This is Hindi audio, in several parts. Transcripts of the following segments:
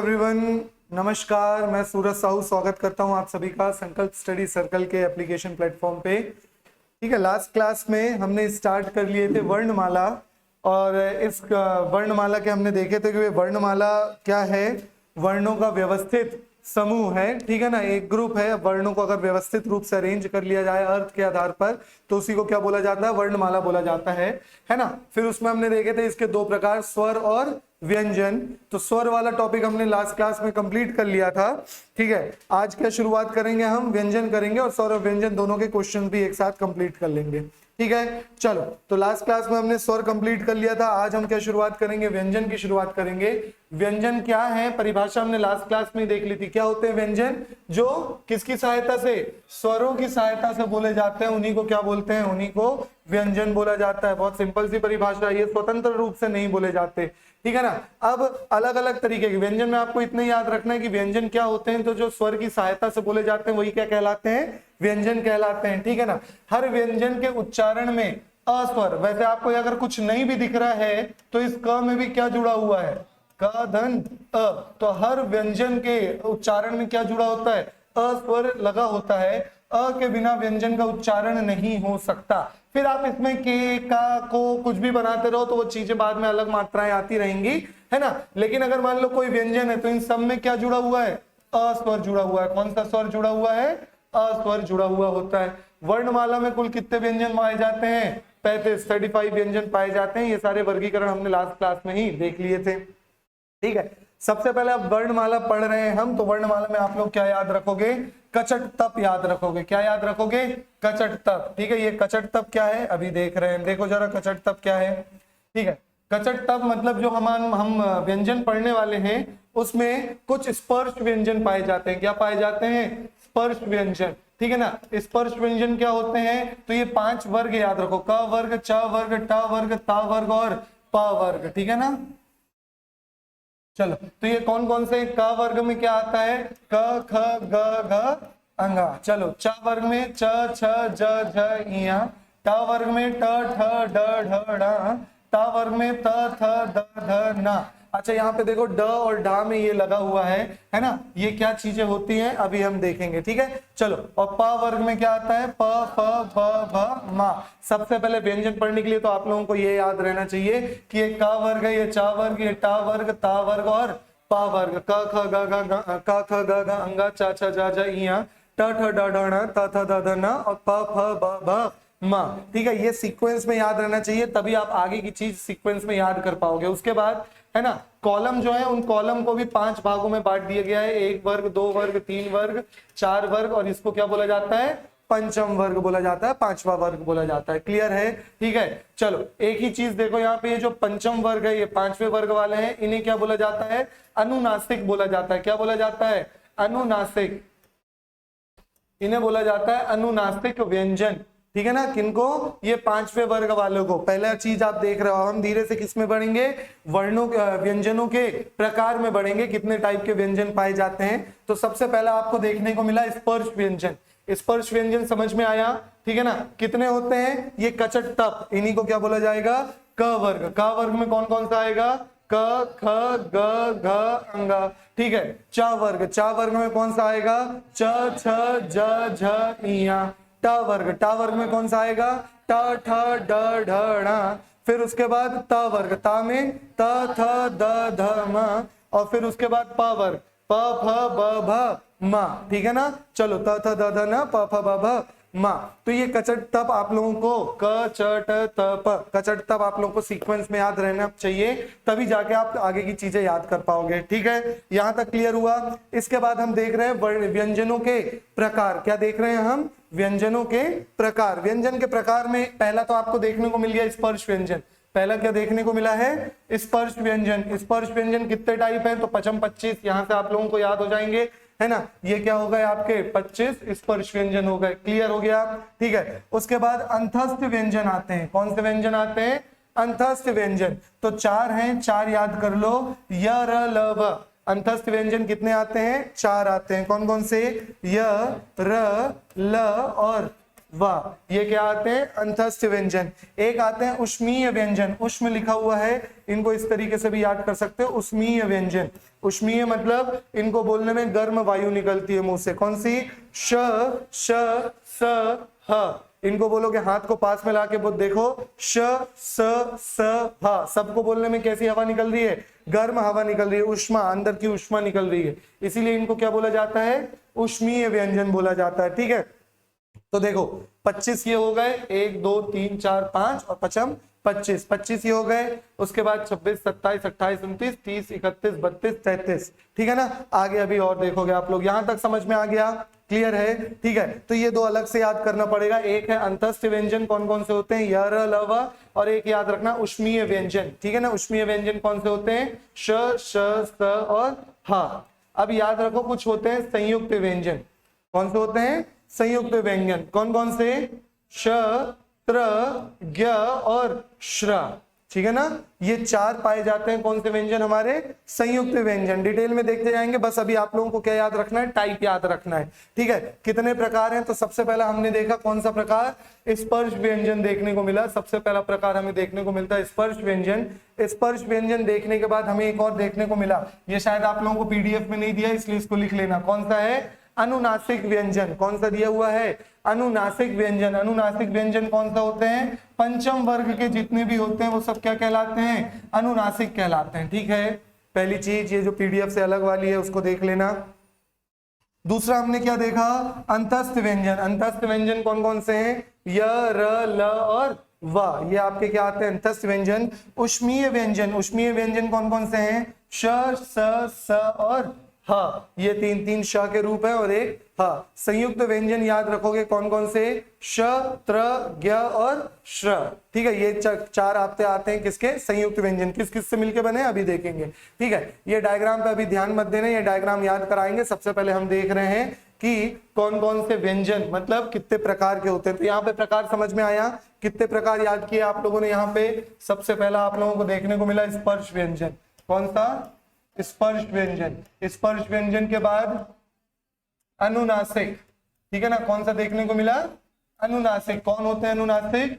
एवरीवन, नमस्कार। मैं सूरज साहू स्वागत करता हूं आप सभी का संकल्प स्टडी सर्कल के एप्लीकेशन प्लेटफॉर्म पे। ठीक है, लास्ट क्लास में हमने स्टार्ट कर लिए थे वर्णमाला और इस वर्णमाला के हमने देखे थे कि वर्णमाला क्या है। वर्णों का व्यवस्थित समूह है, ठीक है ना, एक ग्रुप है। वर्णों को अगर व्यवस्थित रूप से अरेंज कर लिया जाए अर्थ के आधार पर तो उसी को क्या बोला जाता है, वर्णमाला बोला जाता है ना। फिर उसमें हमने देखे थे इसके दो प्रकार, स्वर और व्यंजन। तो स्वर वाला टॉपिक हमने लास्ट क्लास में कंप्लीट कर लिया था। ठीक है, आज क्या शुरुआत करेंगे, हम व्यंजन करेंगे और स्वर और व्यंजन दोनों के क्वेश्चन भी एक साथ कंप्लीट कर लेंगे। ठीक है, चलो। तो लास्ट क्लास में हमने स्वर कंप्लीट कर लिया था, आज हम क्या शुरुआत करेंगे, व्यंजन की शुरुआत करेंगे। व्यंजन क्या है, परिभाषा हमने लास्ट क्लास में देख ली थी। क्या होते हैं व्यंजन? जो किसकी सहायता से, स्वरों की सहायता से बोले जाते हैं, उन्हीं को क्या बोलते हैं, उन्हीं को व्यंजन बोला जाता है। बहुत सिंपल सी परिभाषा, ये स्वतंत्र रूप से नहीं बोले जाते, ठीक है ना। अब अलग अलग तरीके के व्यंजन में आपको इतना याद रखना है कि व्यंजन क्या होते हैं, तो जो स्वर की सहायता से बोले जाते हैं वही क्या कहलाते हैं, व्यंजन कहलाते हैं, ठीक है ना। हर व्यंजन के उच्चारण में अस्वर, वैसे आपको अगर कुछ नहीं भी दिख रहा है तो इस क में भी क्या जुड़ा हुआ है, क धन अ, तो हर व्यंजन के उच्चारण में क्या जुड़ा होता है, अस्वर लगा होता है। अ के बिना व्यंजन का उच्चारण नहीं हो सकता। फिर आप इसमें के, का, को कुछ भी बनाते रहो तो वो चीजें बाद में अलग मात्राएं आती रहेंगी, है ना। लेकिन अगर मान लो कोई व्यंजन है तो इन सब में क्या जुड़ा हुआ है, अस्वर जुड़ा हुआ है। कौन सा स्वर जुड़ा हुआ है, अस्वर जुड़ा हुआ होता है। वर्णमाला में कुल कितने व्यंजन पाए जाते हैं, 35 व्यंजन पाए जाते हैं। ये सारे वर्गीकरण हमने लास्ट क्लास में ही देख लिए थे। ठीक है, सबसे पहले अब वर्णमाला पढ़ रहे हैं हम, तो वर्णमाला में आप लोग क्या याद रखोगे, कचट तप याद रखोगे। क्या याद रखोगे, कचट तप। ठीक है, ये कचट तप क्या है अभी देख रहे हैं, देखो जरा कचट तप क्या है। ठीक है, कचट तप मतलब जो हम व्यंजन पढ़ने वाले हैं उसमें कुछ स्पर्श व्यंजन पाए जाते हैं। क्या पाए जाते हैं, स्पर्श व्यंजन, ठीक है ना। स्पर्श व्यंजन क्या होते हैं, तो ये 5 वर्ग याद रखो, क वर्ग, च वर्ग, ट वर्ग, ता वर्ग और प वर्ग, ठीक है ना। चलो, तो ये कौन कौन से, क वर्ग में क्या आता है, क ख ग घ अंगा। चलो, च वर्ग में च छ ज झ इया, ट वर्ग में ट ठ ड ढ ढ, ता वर्ग में त थ द ध न। अच्छा, यहाँ पे देखो ड और डा में ये लगा हुआ है ना। ये क्या चीजें होती हैं अभी हम देखेंगे, ठीक है। चलो, और प वर्ग में क्या आता है, प फ भ भ मा। सबसे पहले व्यंजन पढ़ने के लिए तो आप लोगों को ये याद रहना चाहिए कि ये क वर्ग है, ये च वर्ग, ये टा वर्ग, ता वर्ग और प वर्ग। क ख ग घ, क ख ग घ अंगा, च छ ज झ इया, ट ठ ड ढ ण, त थ द ध न और प फ ब भ म। ठीक है, ये सीक्वेंस में याद रहना चाहिए, तभी आप आगे की चीज सीक्वेंस में याद कर पाओगे। उसके बाद है ना, कॉलम जो है उन कॉलम को भी 5 भागों में बांट दिया गया है, 1 वर्ग, 2 वर्ग, 3 वर्ग, 4 वर्ग और इसको क्या बोला जाता है, पंचम वर्ग बोला जाता है, 5वां वर्ग बोला जाता है। क्लियर है, ठीक है। चलो, एक ही चीज देखो यहाँ पे, ये जो पंचम वर्ग है, ये 5वें वर्ग वाले हैं, इन्हें क्या बोला जाता है, अनुनासिक बोला जाता है। क्या बोला जाता है, अनुनासिक। इन्हें बोला जाता है अनुनासिक व्यंजन, ठीक है ना। किनको, ये 5वें वर्ग वालों को। पहला चीज आप देख रहे हो, हम धीरे से किस में बढ़ेंगे, वर्णों व्यंजनों के प्रकार में बढ़ेंगे, कितने टाइप के व्यंजन पाए जाते हैं। तो सबसे पहला आपको देखने को मिला स्पर्श व्यंजन। स्पर्श व्यंजन समझ में आया, ठीक है ना। कितने होते हैं, ये कचट तप, इन्हीं को क्या बोला जाएगा, क वर्ग। क वर्ग में कौन कौन सा आएगा, क ख ग घ अंगा, ठीक है। च वर्ग, च वर्ग में कौन सा आएगा, च छ ज झ इया। ट वर्ग, ट वर्ग में कौन सा आएगा, ट ठ ड ढ ण। फिर उसके बाद त वर्ग, ता में त थ द ध म और फिर उसके बाद प वर्ग, प फ ब भ म, ठीक है ना। चलो, त थ द ध न प फ ब भ म। तो ये कचट तप आप लोगों को, क च ट त प, कचट तप आप लोगों को सीक्वेंस में याद रहना चाहिए, तभी जाके आप आगे की चीजें याद कर पाओगे, ठीक है। यहां तक क्लियर हुआ। इसके बाद हम देख रहे हैं व्यंजनों के प्रकार। क्या देख रहे हैं हम, व्यंजनों के प्रकार। व्यंजन के प्रकार में पहला तो आपको देखने को मिल गया स्पर्श व्यंजन। पहला क्या देखने को मिला है, स्पर्श व्यंजन। स्पर्श व्यंजन कितने टाइप है, तो 25, यहां से आप लोगों को याद हो जाएंगे, है ना। ये क्या हो गए आपके 25 स्पर्श व्यंजन हो गए। क्लियर हो गया, ठीक है। उसके बाद अंतस्थ व्यंजन आते हैं। कौन से व्यंजन आते हैं, अंतस्थ व्यंजन। तो 4 हैं, 4 याद कर लो, य र ल व। अंतस्थ व्यंजन कितने आते हैं, 4 आते हैं। कौन कौन से, य र ल और वाह। ये क्या आते हैं? अंतस्थ व्यंजन। एक आते हैं उष्मीय व्यंजन, उष्म लिखा हुआ है, इनको इस तरीके से भी याद कर सकते हो, उष्मीय व्यंजन। उष्मीय मतलब इनको बोलने में गर्म वायु निकलती है मुंह से। कौन सी? श, श, स, ह। इनको बोलोगे हाथ को पास में लाके देखो, श, स, ह। सबको बोलने में कैसी हवा निकल रही है? गर्म हवा निकल रही है, उष्मा, अंदर की उष्मा निकल रही है, इसीलिए इनको क्या बोला जाता है? उष्मीय व्यंजन बोला जाता है। ठीक है, तो देखो 25 ये हो गए, 1 2 3 4 5 और पचम 25, 25 ये हो गए। उसके बाद 26 27 28 29 30 31 32 33। ठीक है ना? आगे अभी और देखोगे आप लोग। यहां तक समझ में आ गया? क्लियर है? ठीक है, तो ये दो अलग से याद करना पड़ेगा। एक है अंतस्थ व्यंजन, कौन कौन से होते हैं? य, र, ल, व। और एक याद रखना उष्मीय व्यंजन। ठीक है ना? उष्मीय व्यंजन कौन से होते हैं? श, श, स और ह। अब याद रखो कुछ होते हैं संयुक्त व्यंजन। कौन से होते हैं? संयुक्त व्यंजन। कौन कौन से? श, त्र, ज्ञ और श्र। ठीक है ना? ये चार पाए जाते हैं कौन से व्यंजन? हमारे संयुक्त व्यंजन। डिटेल में देखते जाएंगे, बस अभी आप लोगों को क्या याद रखना है? टाइप याद रखना है। ठीक है, कितने प्रकार हैं? तो सबसे पहला हमने देखा कौन सा प्रकार? स्पर्श व्यंजन देखने को मिला। सबसे पहला प्रकार हमें देखने को मिलता है स्पर्श व्यंजन। स्पर्श व्यंजन देखने के बाद हमें एक और देखने को मिला, ये शायद आप लोगों को पीडीएफ में नहीं दिया, इसलिए इसको लिख लेना। कौन सा है? अनुनासिक व्यंजन। कौन सा दिया हुआ है? अनुनासिक व्यंजन। अनुनासिक व्यंजन कौन सा होते हैं? पंचम वर्ग के जितने भी होते हैं वो सब क्या कहलाते हैं? अनुनासिक कहलाते हैं। ठीक है, पहली चीज ये जो पीडीएफ से अलग वाली है उसको देख लेना। दूसरा हमने क्या देखा? अंतस्थ व्यंजन। अंतस्थ व्यंजन कौन कौन से हैं? य, र, ल और व। ये आपके क्या आते हैं? अंतस्थ व्यंजन। उष्मीय व्यंजन। उष्मीय व्यंजन कौन कौन से हैं? श, स, स और ह। ये तीन तीन श के रूप है और एक ह। संयुक्त व्यंजन याद रखोगे कौन कौन से? श, त्र, ज्ञ और श्र। ठीक है, ये चार आते हैं किसके? संयुक्त व्यंजन। किस किस से मिलके बने अभी देखेंगे। ठीक है, ये डायग्राम पे अभी ध्यान मत देना, ये डायग्राम याद कराएंगे। सबसे पहले हम देख रहे हैं कि कौन कौन से व्यंजन मतलब कितने प्रकार के होते हैं। तो यहाँ पे प्रकार समझ में आया? कितने प्रकार याद किए आप लोगों ने? यहाँ पे सबसे पहला आप लोगों को देखने को मिला स्पर्श व्यंजन। कौन सा? स्पर्श व्यंजन। स्पर्श व्यंजन के बाद अनुनासिक। ठीक है ना? कौन सा देखने को मिला? अनुनासिक। कौन होते हैं अनुनासिक?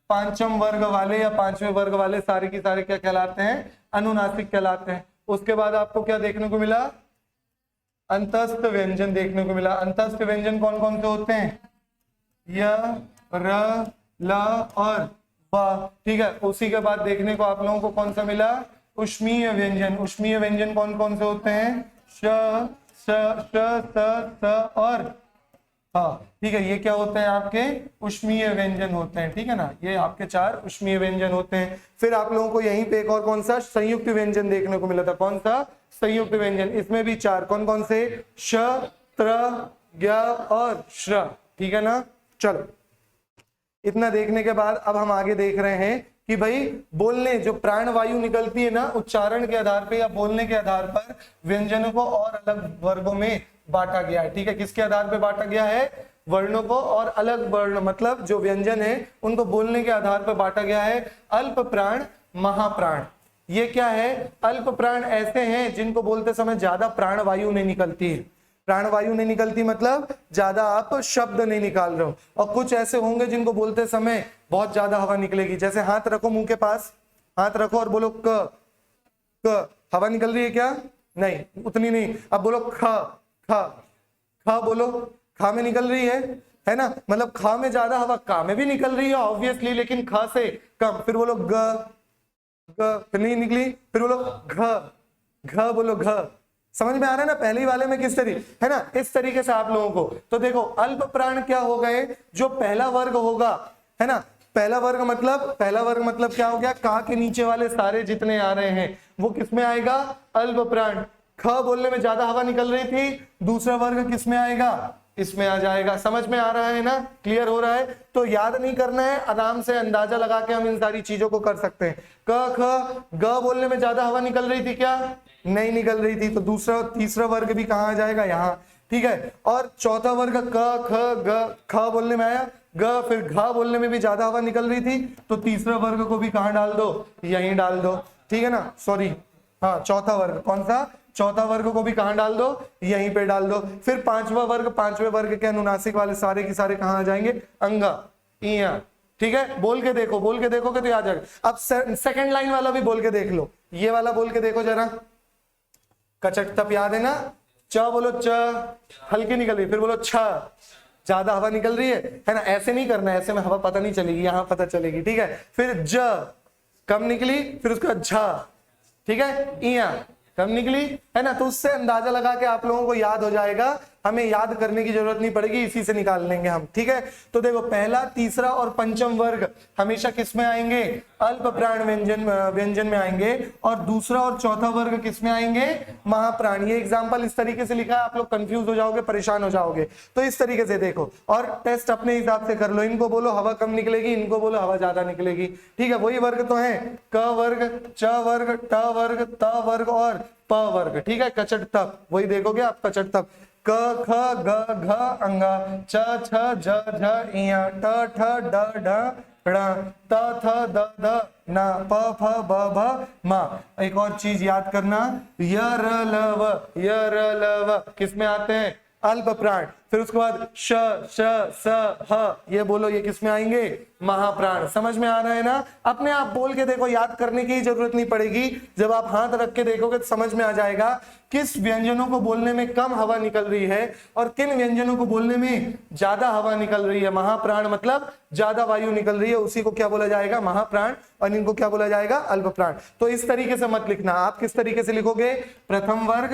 पांचम वर्ग वाले या पांचवें वर्ग वाले सारे की सारे क्या कहलाते हैं? अनुनासिक कहलाते हैं। उसके बाद आपको क्या देखने को मिला? अंतस्थ व्यंजन देखने को मिला। अंतस्थ व्यंजन कौन कौन से होते हैं? य, र, ल और व। ठीक है, उसी के बाद देखने को आप लोगों को कौन सा मिला? उष्मीय व्यंजन। उष्मीय व्यंजन कौन कौन से होते हैं? श, स, स और ह। ठीक है, ये क्या होते हैं? आपके उष्मीय व्यंजन होते हैं। ठीक है ना? ये आपके चार उष्मीय व्यंजन होते हैं। फिर आप लोगों को यहीं पे एक और कौन सा संयुक्त व्यंजन देखने को मिला था? कौन सा? संयुक्त व्यंजन। इसमें भी चार। कौन कौन से? श, त्र, ज्ञ और श्र। ठीक है ना? चलो, इतना देखने के बाद अब हम आगे देख रहे हैं कि भाई बोलने जो प्राण वायु निकलती है ना, उच्चारण के आधार पे या बोलने के आधार पर व्यंजनों को और अलग वर्गों में बांटा गया है। ठीक है, किसके आधार पे बांटा गया है? वर्णों को और अलग वर्ण मतलब जो व्यंजन है उनको बोलने के आधार पर बांटा गया है। अल्प प्राण, महाप्राण। ये क्या है? अल्प प्राण ऐसे हैं जिनको बोलते समय ज्यादा प्राण वायु नहीं निकलती है। प्राण वायु नहीं निकलती मतलब ज्यादा आप शब्द नहीं निकाल रहे हो। और कुछ ऐसे होंगे जिनको बोलते समय बहुत ज्यादा हवा निकलेगी। जैसे हाथ रखो मुंह के पास, हाथ रखो और बोलो क। क हवा निकल रही है क्या? नहीं, उतनी नहीं। अब बोलो ख। ख ख बोलो, खा में निकल रही है ना? मतलब खा में ज्यादा हवा, का में भी निकल रही है ऑब्वियसली, लेकिन ख से कम। फिर बोलो ग। ग फिर नहीं निकली, फिर बोलो घ। घ बोलो घ। समझ में आ रहा है ना? पहले वाले में किस तरीके है ना? इस तरीके से आप लोगों को। तो देखो अल्प प्राण क्या हो गए? जो पहला वर्ग होगा, है ना? पहला वर्ग मतलब क्या हो गया? का के नीचे वाले सारे जितने आ रहे हैं वो किस में आएगा? अल्प प्राण। ख बोलने में ज्यादा हवा निकल रही थी, दूसरा वर्ग किस में आएगा? इसमें आ जाएगा। समझ में आ रहा है ना? क्लियर हो रहा है? तो याद नहीं करना है, आराम से अंदाजा लगा के हम इन सारी चीजों को कर सकते हैं। क, ख, ग बोलने में ज्यादा हवा निकल रही थी क्या? नहीं निकल रही थी, तो दूसरा तीसरा वर्ग भी कहाँ आ जाएगा? यहाँ। ठीक है, और चौथा वर्ग क, ख, ग। ख बोलने में आया, ग फिर घ बोलने में भी ज्यादा हवा निकल रही थी, तो तीसरा वर्ग को भी कहाँ डाल दो? यहीं डाल दो। ठीक है ना? सॉरी, हाँ, चौथा वर्ग कौन सा? चौथा वर्ग को भी कहां डाल दो, यहीं पे डाल दो। फिर पांचवा वर्ग, पांचवें वर्ग के अनुनासिक वाले सारे के सारे कहां आ जाएंगे, अंगा, इया। ठीक है, बोल के देखो, बोल के देखोगे तो याद आ जाएगा। अब सेकंड लाइन वाला भी बोल के देख लो, ये वाला बोल के देखो जरा। कचट तप याद है ना, च बोलो, च हल्की निकल रही, फिर बोलो छ, ज्यादा हवा निकल रही है ना, ऐसे नहीं करना है, ऐसे में हवा पता नहीं चलेगी, यहां पता चलेगी। ठीक है, फिर ज कम निकली, फिर उसका झ, ठीक है, इया कम निकली, है ना। तो उससे अंदाजा लगा के आप लोगों को याद हो जाएगा, हमें याद करने की जरूरत नहीं पड़ेगी, इसी से निकाल लेंगे हम। ठीक है, तो देखो पहला, तीसरा और पंचम वर्ग हमेशा किस में आएंगे, अल्प प्राण व्यंजन में आएंगे, और दूसरा और चौथा वर्ग किस में आएंगे, महाप्राण। ये एग्जाम्पल इस तरीके से लिखा है, आप लोग कंफ्यूज हो जाओगे, परेशान हो जाओगे। तो इस तरीके से देखो और टेस्ट अपने हिसाब से कर लो। इनको बोलो हवा कम निकलेगी, इनको बोलो हवा ज्यादा निकलेगी। ठीक है, वही वर्ग तो है, क वर्ग, च वर्ग, ट वर्ग, त वर्ग और प वर्ग। ठीक है, कचट तप वही देखोगे आप, कचट तप क ख ग घ अंगा, च छ ज झ इया, ट ठ ड ढ ण, त थ द ध न, प फ ब भ म। एक और चीज याद करना, य र ल व, य र ल व किस में आते हैं, अल्प प्राण। फिर उसके बाद श श स ह, ये बोलो, ये किस में आएंगे, महाप्राण। समझ में आ रहा है ना, अपने आप बोल के देखो, याद करने की जरूरत नहीं पड़ेगी। जब आप हाथ रख के देखोगे तो समझ में आ जाएगा किस व्यंजनों को बोलने में कम हवा निकल रही है और किन व्यंजनों को बोलने में ज्यादा हवा निकल रही है। महाप्राण मतलब ज्यादा वायु निकल रही है, उसी को क्या बोला जाएगा, महाप्राण, और इनको क्या बोला जाएगा, अल्प प्राण। तो इस तरीके से मत लिखना, आप किस तरीके से लिखोगे, प्रथम वर्ग,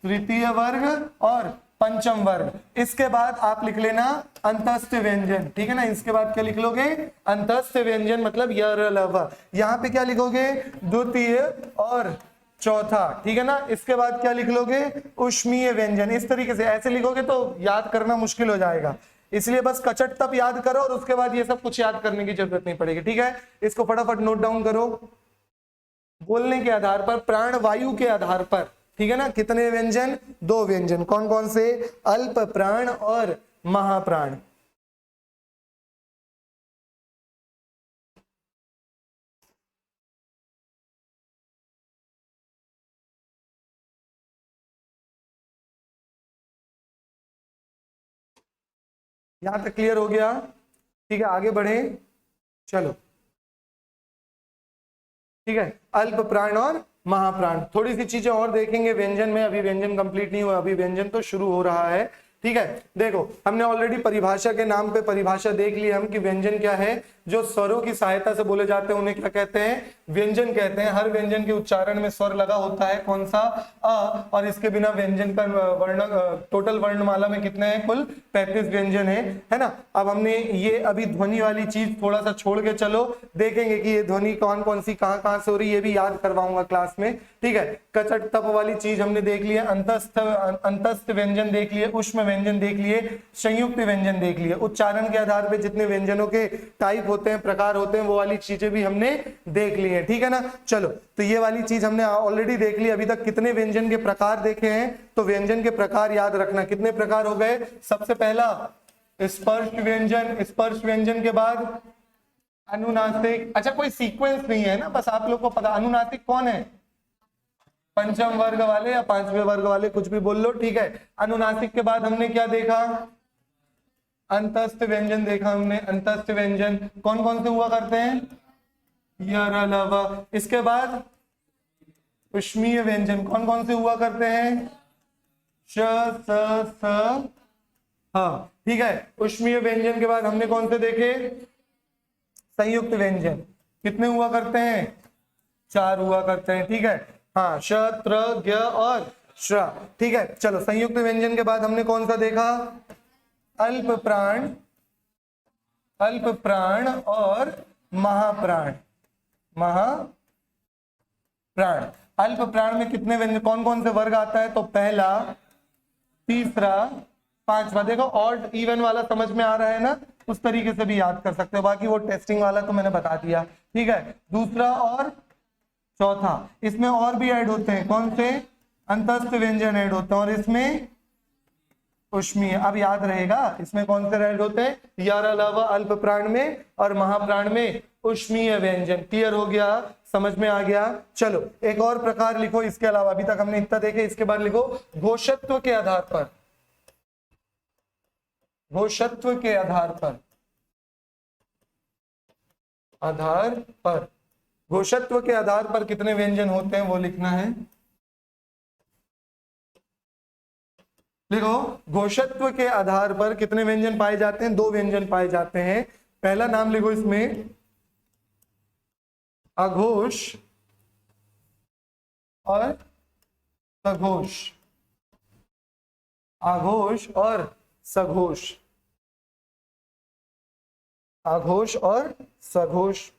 तृतीय वर्ग और पंचम वर्ग। इसके बाद आप लिख लेना अंतस्थ व्यंजन। ठीक है ना, इसके बाद क्या लिख लोगे, अंतस्थ व्यंजन मतलब य र ल व। यहाँ पे क्या लिखोगे, द्वितीय और चौथा। ठीक है ना, इसके बाद क्या लिख लोगे, ऊष्मीय व्यंजन। इस तरीके से ऐसे लिखोगे तो याद करना मुश्किल हो जाएगा, इसलिए बस कचट तप याद करो और उसके बाद ये सब कुछ याद करने की जरूरत नहीं पड़ेगी। ठीक है, इसको फटाफट नोट डाउन करो। बोलने के आधार पर, प्राण वायु के आधार पर, ठीक है ना, कितने व्यंजन, दो व्यंजन। कौन कौन से, अल्प प्राण और महाप्राण। यहां तक क्लियर हो गया। ठीक है, आगे बढ़े, चलो। ठीक है, अल्प प्राण और महाप्राण। थोड़ी सी चीजें और देखेंगे व्यंजन में, अभी व्यंजन कंप्लीट नहीं हुआ, अभी व्यंजन तो शुरू हो रहा है। ठीक है, देखो हमने ऑलरेडी परिभाषा के नाम पे परिभाषा देख ली हम कि व्यंजन क्या है, जो स्वरों की सहायता से बोले जाते हैं उन्हें क्या कहते हैं, व्यंजन कहते हैं। हर व्यंजन के उच्चारण में स्वर लगा होता है, कौन सा, अ, और इसके बिना व्यंजन का वर्ण, टोटल वर्णमाला में कितने हैं, कुल 35 व्यंजन है ना। अब हमने ये अभी ध्वनि वाली चीज थोड़ा सा छोड़ के चलो, देखेंगे कि ये ध्वनि कौन कौन सी कहां से हो रही है, ये भी याद करवाऊंगा क्लास में। ठीक है, कचट तप वाली चीज हमने देख लिया, अंतस्थ व्यंजन देख लिए, ऊष्म व्यंजन देख लिए, संयुक्त व्यंजन देख लिए। उच्चारण के आधार पे जितने व्यंजनों के टाइप होते हैं, प्रकार होते हैं, वो वाली चीजें भी हमने देख ली है। ठीक है ना, चलो तो ये वाली चीज हमने ऑलरेडी देख ली। अभी तक कितने व्यंजन के प्रकार देखे हैं, तो व्यंजन के प्रकार याद रखना, कितने प्रकार हो गए। सबसे पहला स्पर्श व्यंजन, स्पर्श व्यंजन के बाद अनुनासिक। अच्छा, कोई सीक्वेंस नहीं है ना, बस आप लोग को पता अनुनासिक कौन है, पंचम वर्ग वाले या पांचवें वर्ग वाले, कुछ भी बोल लो। ठीक है, अनुनासिक के बाद हमने क्या देखा, अंतस्थ व्यंजन देखा हमने। अंतस्थ व्यंजन कौन कौन से हुआ करते हैं, य र ल व। इसके बाद ऊष्मीय व्यंजन कौन कौन से हुआ करते हैं, श स स ह। ठीक है, ऊष्मीय व्यंजन के बाद हमने कौन से देखे, संयुक्त व्यंजन। कितने हुआ करते हैं, 4 हुआ करते हैं। ठीक है, हाँ, श त्र ज्ञ और श्र। ठीक है, चलो संयुक्त व्यंजन के बाद हमने कौन सा देखा, अल्प प्राण, अल्प प्राण और महाप्राण, महाप्राण। अल्प प्राण में कितने व्यंजन, कौन कौन से वर्ग आता है, तो पहला, तीसरा, पांचवा। देखो ऑड इवन वाला समझ में आ रहा है ना, उस तरीके से भी याद कर सकते हो, बाकी वो टेस्टिंग वाला तो मैंने बता दिया। ठीक है, दूसरा और चौथा, इसमें और भी ऐड होते हैं, कौन से, अंतस्थ व्यंजन ऐड होते हैं, और इसमें उष्मीय। अब याद रहेगा इसमें कौन से रेड होते हैं, यार अलावा अल्प प्राण में और महाप्राण में उष्मीय व्यंजन। क्लियर हो गया, समझ में आ गया। चलो एक और प्रकार लिखो इसके अलावा, अभी तक हमने इतना देखे, इसके बाद लिखो घोषत्व के आधार पर। घोषत्व के आधार पर, घोषत्व के आधार पर कितने व्यंजन होते हैं वो लिखना है। देखो घोषत्व के आधार पर कितने व्यंजन पाए जाते हैं, 2 व्यंजन पाए जाते हैं। पहला नाम लिखो इसमें अघोष और सघोष। आघोष और सघोष, आघोष और सघोष।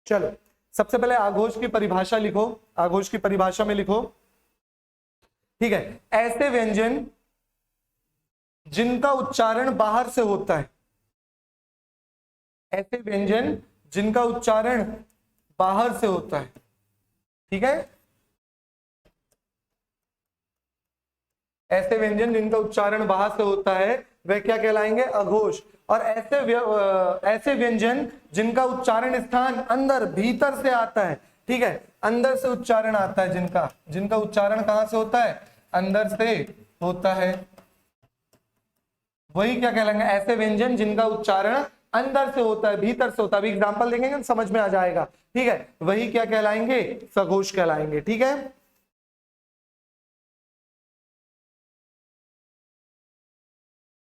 चलो सबसे पहले आघोष की परिभाषा लिखो, आघोष की परिभाषा में लिखो, ठीक है, ऐसे व्यंजन जिनका उच्चारण बाहर से होता है, ऐसे व्यंजन जिनका उच्चारण बाहर से होता है, ठीक है, ऐसे व्यंजन जिनका उच्चारण बाहर से होता है वे क्या कहलाएंगे, अघोष। और ऐसे व्यंजन जिनका उच्चारण स्थान अंदर भीतर से आता है, ठीक है, अंदर से उच्चारण आता है, जिनका उच्चारण कहां से होता है, अंदर से होता है, वही क्या कहलाएंगे, ऐसे व्यंजन जिनका उच्चारण अंदर से होता है, भीतर से होता है। अभी एग्जांपल देखेंगे समझ में आ जाएगा, ठीक है, वही क्या कहलाएंगे, सघोष कहलाएंगे, ठीक है।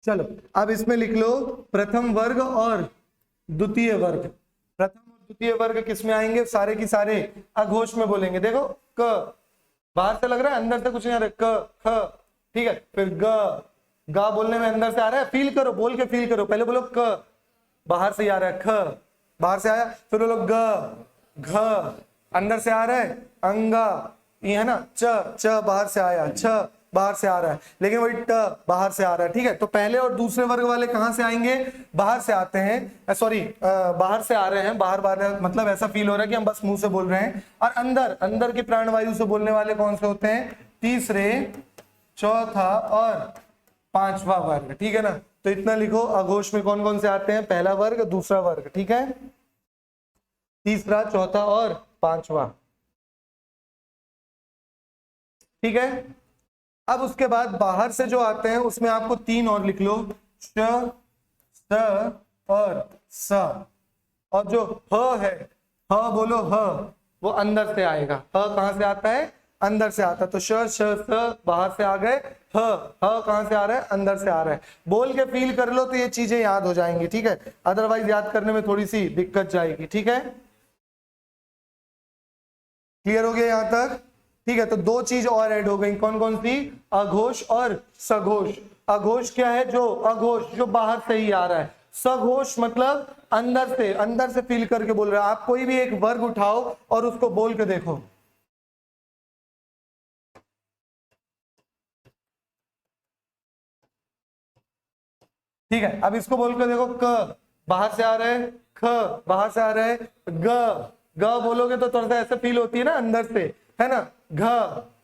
चलो अब इसमें लिख लो प्रथम वर्ग और द्वितीय वर्ग। प्रथम और द्वितीय वर्ग किसमें आएंगे, सारे की सारे अघोष में बोलेंगे। देखो क बाहर से लग रहा है, अंदर से कुछ नहीं आ रहा, क ख, ठीक है, फिर ग, गा बोलने में अंदर से आ रहा है, फील करो, बोल के फील करो, पहले बोलो क, बाहर से आ रहा है, ख बाहर से आया, फिर बोलो ग, घ अंदर से आ रहा है, अंगा, ये है ना, च बाहर से आया, छ बाहर से आ रहा है, लेकिन वही ट बाहर से आ रहा है, ठीक है। तो पहले और दूसरे वर्ग वाले कहां से आएंगे, बाहर से आते हैं, सॉरी बाहर से आ रहे हैं, बाहर मतलब ऐसा फील हो रहा है कि हम बस मुंह से बोल रहे हैं। और अंदर की प्राणवायु से बोलने वाले कौन से होते हैं, तीसरे, चौथा और पांचवा वर्ग, ठीक है ना। तो इतना लिखो, अघोष में कौन कौन से आते हैं, पहला वर्ग, दूसरा वर्ग, ठीक है, तीसरा, चौथा और पांचवा, ठीक है। अब उसके बाद बाहर से जो आते हैं उसमें आपको 3 और लिख लो, श, स और स। और जो ह है, ह बोलो, ह वो अंदर से आएगा, ह कहां से आता है, अंदर से आता है। तो श, श, स बाहर से आ गए, ह कहां से आ रहा है, अंदर से आ रहा है। बोल के फील कर लो तो ये चीजें याद हो जाएंगी, ठीक है, अदरवाइज याद करने में थोड़ी सी दिक्कत जाएगी, ठीक है। क्लियर हो गया यहां तक, ठीक है। तो 2 चीज और ऐड हो गई, कौन कौन सी, अघोष और सघोष। अघोष क्या है, जो अघोष जो बाहर से ही आ रहा है, सघोष मतलब अंदर से फील करके बोल रहा है। आप कोई भी एक वर्ग उठाओ और उसको बोल के देखो, ठीक है। अब इसको बोल के देखो, क बाहर से आ रहा है, ख बाहर से आ रहा है, ग बोलोगे तो थोड़ा सा ऐसे फील होती है ना, अंदर से, है ना, घ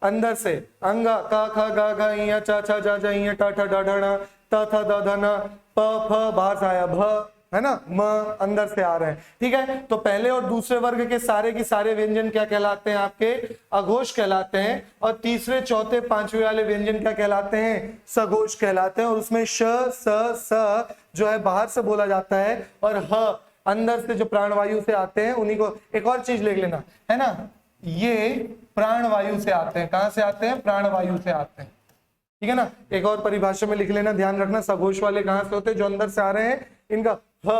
अंदर से, अंगा, का ख गा घ इया चा छा जा जा इया टा ठा डा ढा णा ता था दा धा ना, प फ बाहर से आया, भ है ना, म अंदर से आ रहे हैं, ठीक है। तो पहले और दूसरे वर्ग के सारे की सारे व्यंजन क्या कहलाते हैं, आपके अघोष कहलाते हैं। और तीसरे, चौथे, पांचवे वाले व्यंजन क्या कहलाते हैं, सघोष कहलाते हैं। और उसमें श, स जो है बाहर से बोला जाता है, और ह अंदर से जो प्राणवायु से आते हैं उन्हीं को। एक और चीज लिख लेना, है ना, ये प्राणवायु से आते हैं, कहां से आते हैं, प्राणवायु से आते हैं, ठीक है ना। एक और परिभाषा में लिख लेना, ध्यान रखना, सघोष वाले कहां से होते हैं, जो अंदर से आ रहे हैं, इनका ह,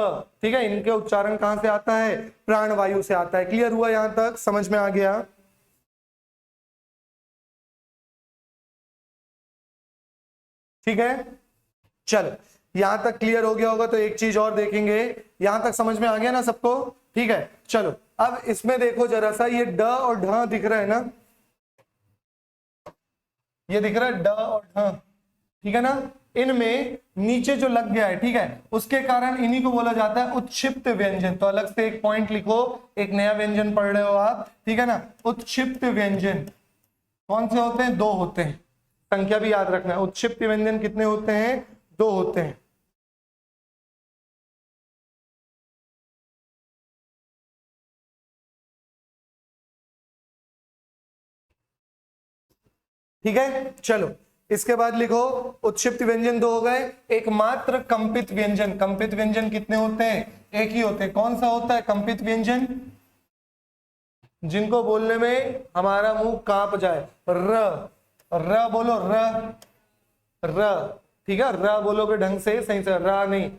ठीक है, इनके उच्चारण कहां से आता है, प्राणवायु से आता है। क्लियर हुआ यहां तक, समझ में आ गया, ठीक है। चलो यहां तक क्लियर हो गया होगा तो एक चीज और देखेंगे, यहां तक समझ में आ गया ना सबको, ठीक है। चलो अब इसमें देखो जरा सा, ये ड और ढ दिख रहा है ना, ये दिख रहा है ड और ढ, ठीक है ना। इनमें नीचे जो लग गया है, ठीक है, उसके कारण इन्हीं को बोला जाता है उत्क्षिप्त व्यंजन। तो अलग से एक पॉइंट लिखो, एक नया व्यंजन पढ़ रहे हो आप, ठीक है ना। उत्क्षिप्त व्यंजन कौन से होते हैं, 2 होते हैं, संख्या भी याद रखना है। उत्क्षिप्त व्यंजन कितने होते हैं? 2 होते हैं। ठीक है, चलो इसके बाद लिखो उत्क्षिप्त व्यंजन 2 हो गए। एकमात्र कंपित व्यंजन, कंपित व्यंजन कितने होते हैं? एक ही होते हैं। कौन सा होता है कंपित व्यंजन? जिनको बोलने में हमारा मुंह कांप जाए। र, र बोलो, र, र, ठीक है, र बोलोगे ढंग से, सही से, र नहीं,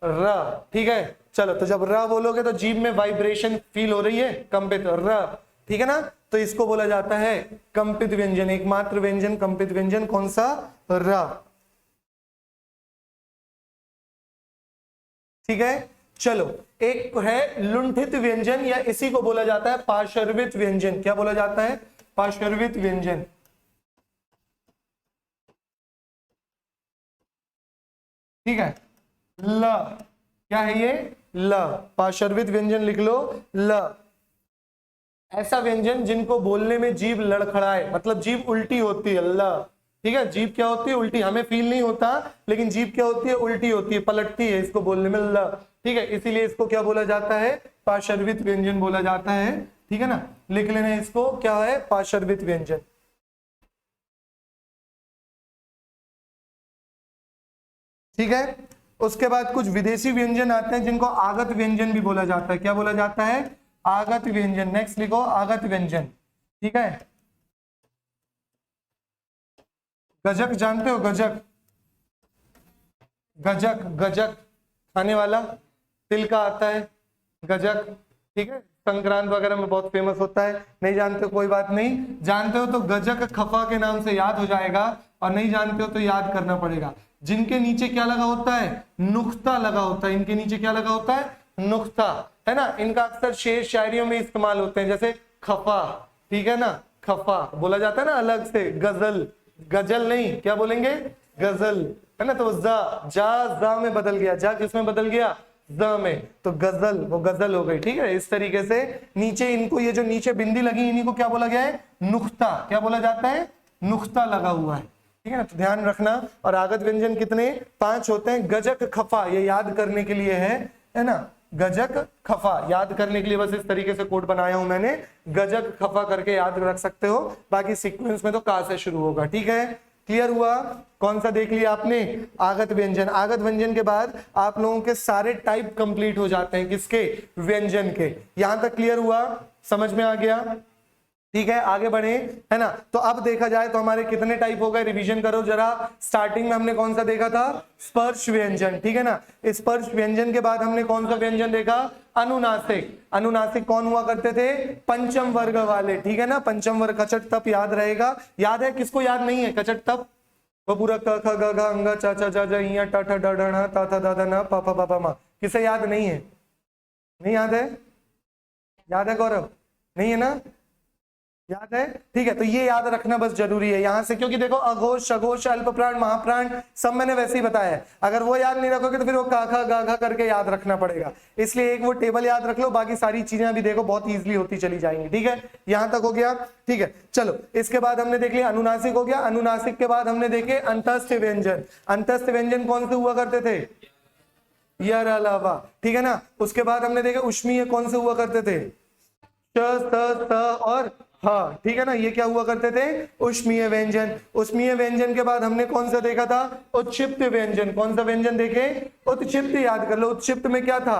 र, ठीक है। चलो, तो जब र बोलोगे तो जीभ में वाइब्रेशन फील हो रही है, कंपित, र, ठीक है ना, तो इसको बोला जाता है कंपित व्यंजन। एकमात्र व्यंजन कंपित व्यंजन कौन सा? र, ठीक है। चलो, एक है लुंठित व्यंजन, या इसी को बोला जाता है पार्श्वित व्यंजन। क्या बोला जाता है? पार्श्वित व्यंजन। ठीक है, ल, क्या है ये? ल, पार्श्वित व्यंजन लिख लो, ल। ऐसा व्यंजन जिनको बोलने में जीभ लड़खड़ाए, मतलब जीभ उल्टी होती है, ल, ठीक है। जीभ क्या होती है? उल्टी। हमें फील नहीं होता, लेकिन जीभ क्या होती है? उल्टी होती है, पलटती है, इसको बोलने में ल, ठीक है। इसीलिए इसको क्या बोला जाता है? पार्श्वित व्यंजन बोला जाता है, ठीक है ना। लिख लेना इसको, क्या है? पार्श्वित व्यंजन। ठीक है, उसके बाद कुछ विदेशी व्यंजन आते हैं जिनको आगत व्यंजन भी बोला जाता है। क्या बोला जाता है? आगत व्यंजन। नेक्स्ट लिखो, आगत व्यंजन, ठीक है। गजक जानते हो? गजक, गजक, गजक खाने वाला, तिल का आता है गजक, ठीक है। संक्रांत वगैरह में बहुत फेमस होता है। नहीं जानते हो कोई बात नहीं, जानते हो तो गजक खफा के नाम से याद हो जाएगा, और नहीं जानते हो तो याद करना पड़ेगा। जिनके नीचे क्या लगा होता है? नुक्ता लगा होता है। इनके नीचे क्या लगा होता है? नुक्ता, है ना। इनका अक्सर शेर शायरियों में इस्तेमाल होते हैं, जैसे खफा, ठीक है ना, खफा बोला जाता है ना अलग से। गजल, गजल नहीं, क्या बोलेंगे? गजल, है ना। तो जा में बदल गया, जा किस में बदल गया? ज में, तो गजल, वो गजल हो गई, ठीक है। इस तरीके से नीचे इनको, ये जो नीचे बिंदी लगी, इन्हीं को क्या बोला गया है? नुक्ता। क्या बोला जाता है? नुक्ता लगा हुआ है, ठीक है ना। तो ध्यान रखना। और आगत व्यंजन कितने? 5 होते हैं। गजक खफा, ये याद करने के लिए है ना। गजक खफा याद करने के लिए बस इस तरीके से कोड बनाया हूं मैंने। गजक खफा करके याद रख सकते हो, बाकी सीक्वेंस में तो का से शुरू होगा, ठीक है। क्लियर हुआ? कौन सा देख लिया आपने? आगत व्यंजन। आगत व्यंजन के बाद आप लोगों के सारे टाइप कंप्लीट हो जाते हैं, किसके? व्यंजन के। यहां तक क्लियर हुआ? समझ में आ गया? ठीक है, आगे बढ़े, है ना। तो अब देखा जाए तो हमारे कितने टाइप हो गए, रिवीजन करो जरा। स्टार्टिंग में हमने कौन सा देखा था? स्पर्श व्यंजन, ठीक है ना। स्पर्श व्यंजन के बाद हमने कौन सा व्यंजन देखा? अनुनासिक। अनुनासिक कौन हुआ करते थे? पंचम वर्ग वाले, ठीक है ना। पंचम वर्ग, कचट तप याद रहेगा। याद है? किसको याद नहीं है कचट तप? वो पूरा क ख ग घ अंग च च ज ज इ ट ठ ड ढ ण त थ द ध न प फ ब भ म। किसे याद नहीं है? नहीं याद है? याद है गौरव? नहीं है ना? याद है? ठीक है, तो ये याद रखना बस जरूरी है यहां से, क्योंकि देखो अघोष, सघोष, अल्प प्राण, महाप्राण सब मैंने वैसे ही बताया है। अगर वो याद नहीं रखोगे तो फिर वो का खा गा घा करके याद रखना पड़ेगा। इसलिए एक वो टेबल याद रख लो, बाकी सारी चीजें अभी देखो बहुत इजीली होती चली जाएंगी, ठीक है। यहां तक हो गया, ठीक है। चलो, इसके बाद हमने देख लिया अनुनासिक हो गया। अनुनासिक के बाद हमने देखे अंतस्थ व्यंजन। अंतस्थ व्यंजन कौन से हुआ करते थे? यर अलावा, ठीक है ना। उसके बाद हमने देखे उष्मीय कौन से हुआ करते थे? श, स, और हाँ, ठीक है ना। ये क्या हुआ करते थे? उष्मीय व्यंजन। उष्मीय व्यंजन के बाद हमने कौन सा देखा था? उत्क्षिप्त व्यंजन। कौन सा व्यंजन देखे? उत्क्षिप्त, याद कर लो। उत्क्षिप्त में क्या था?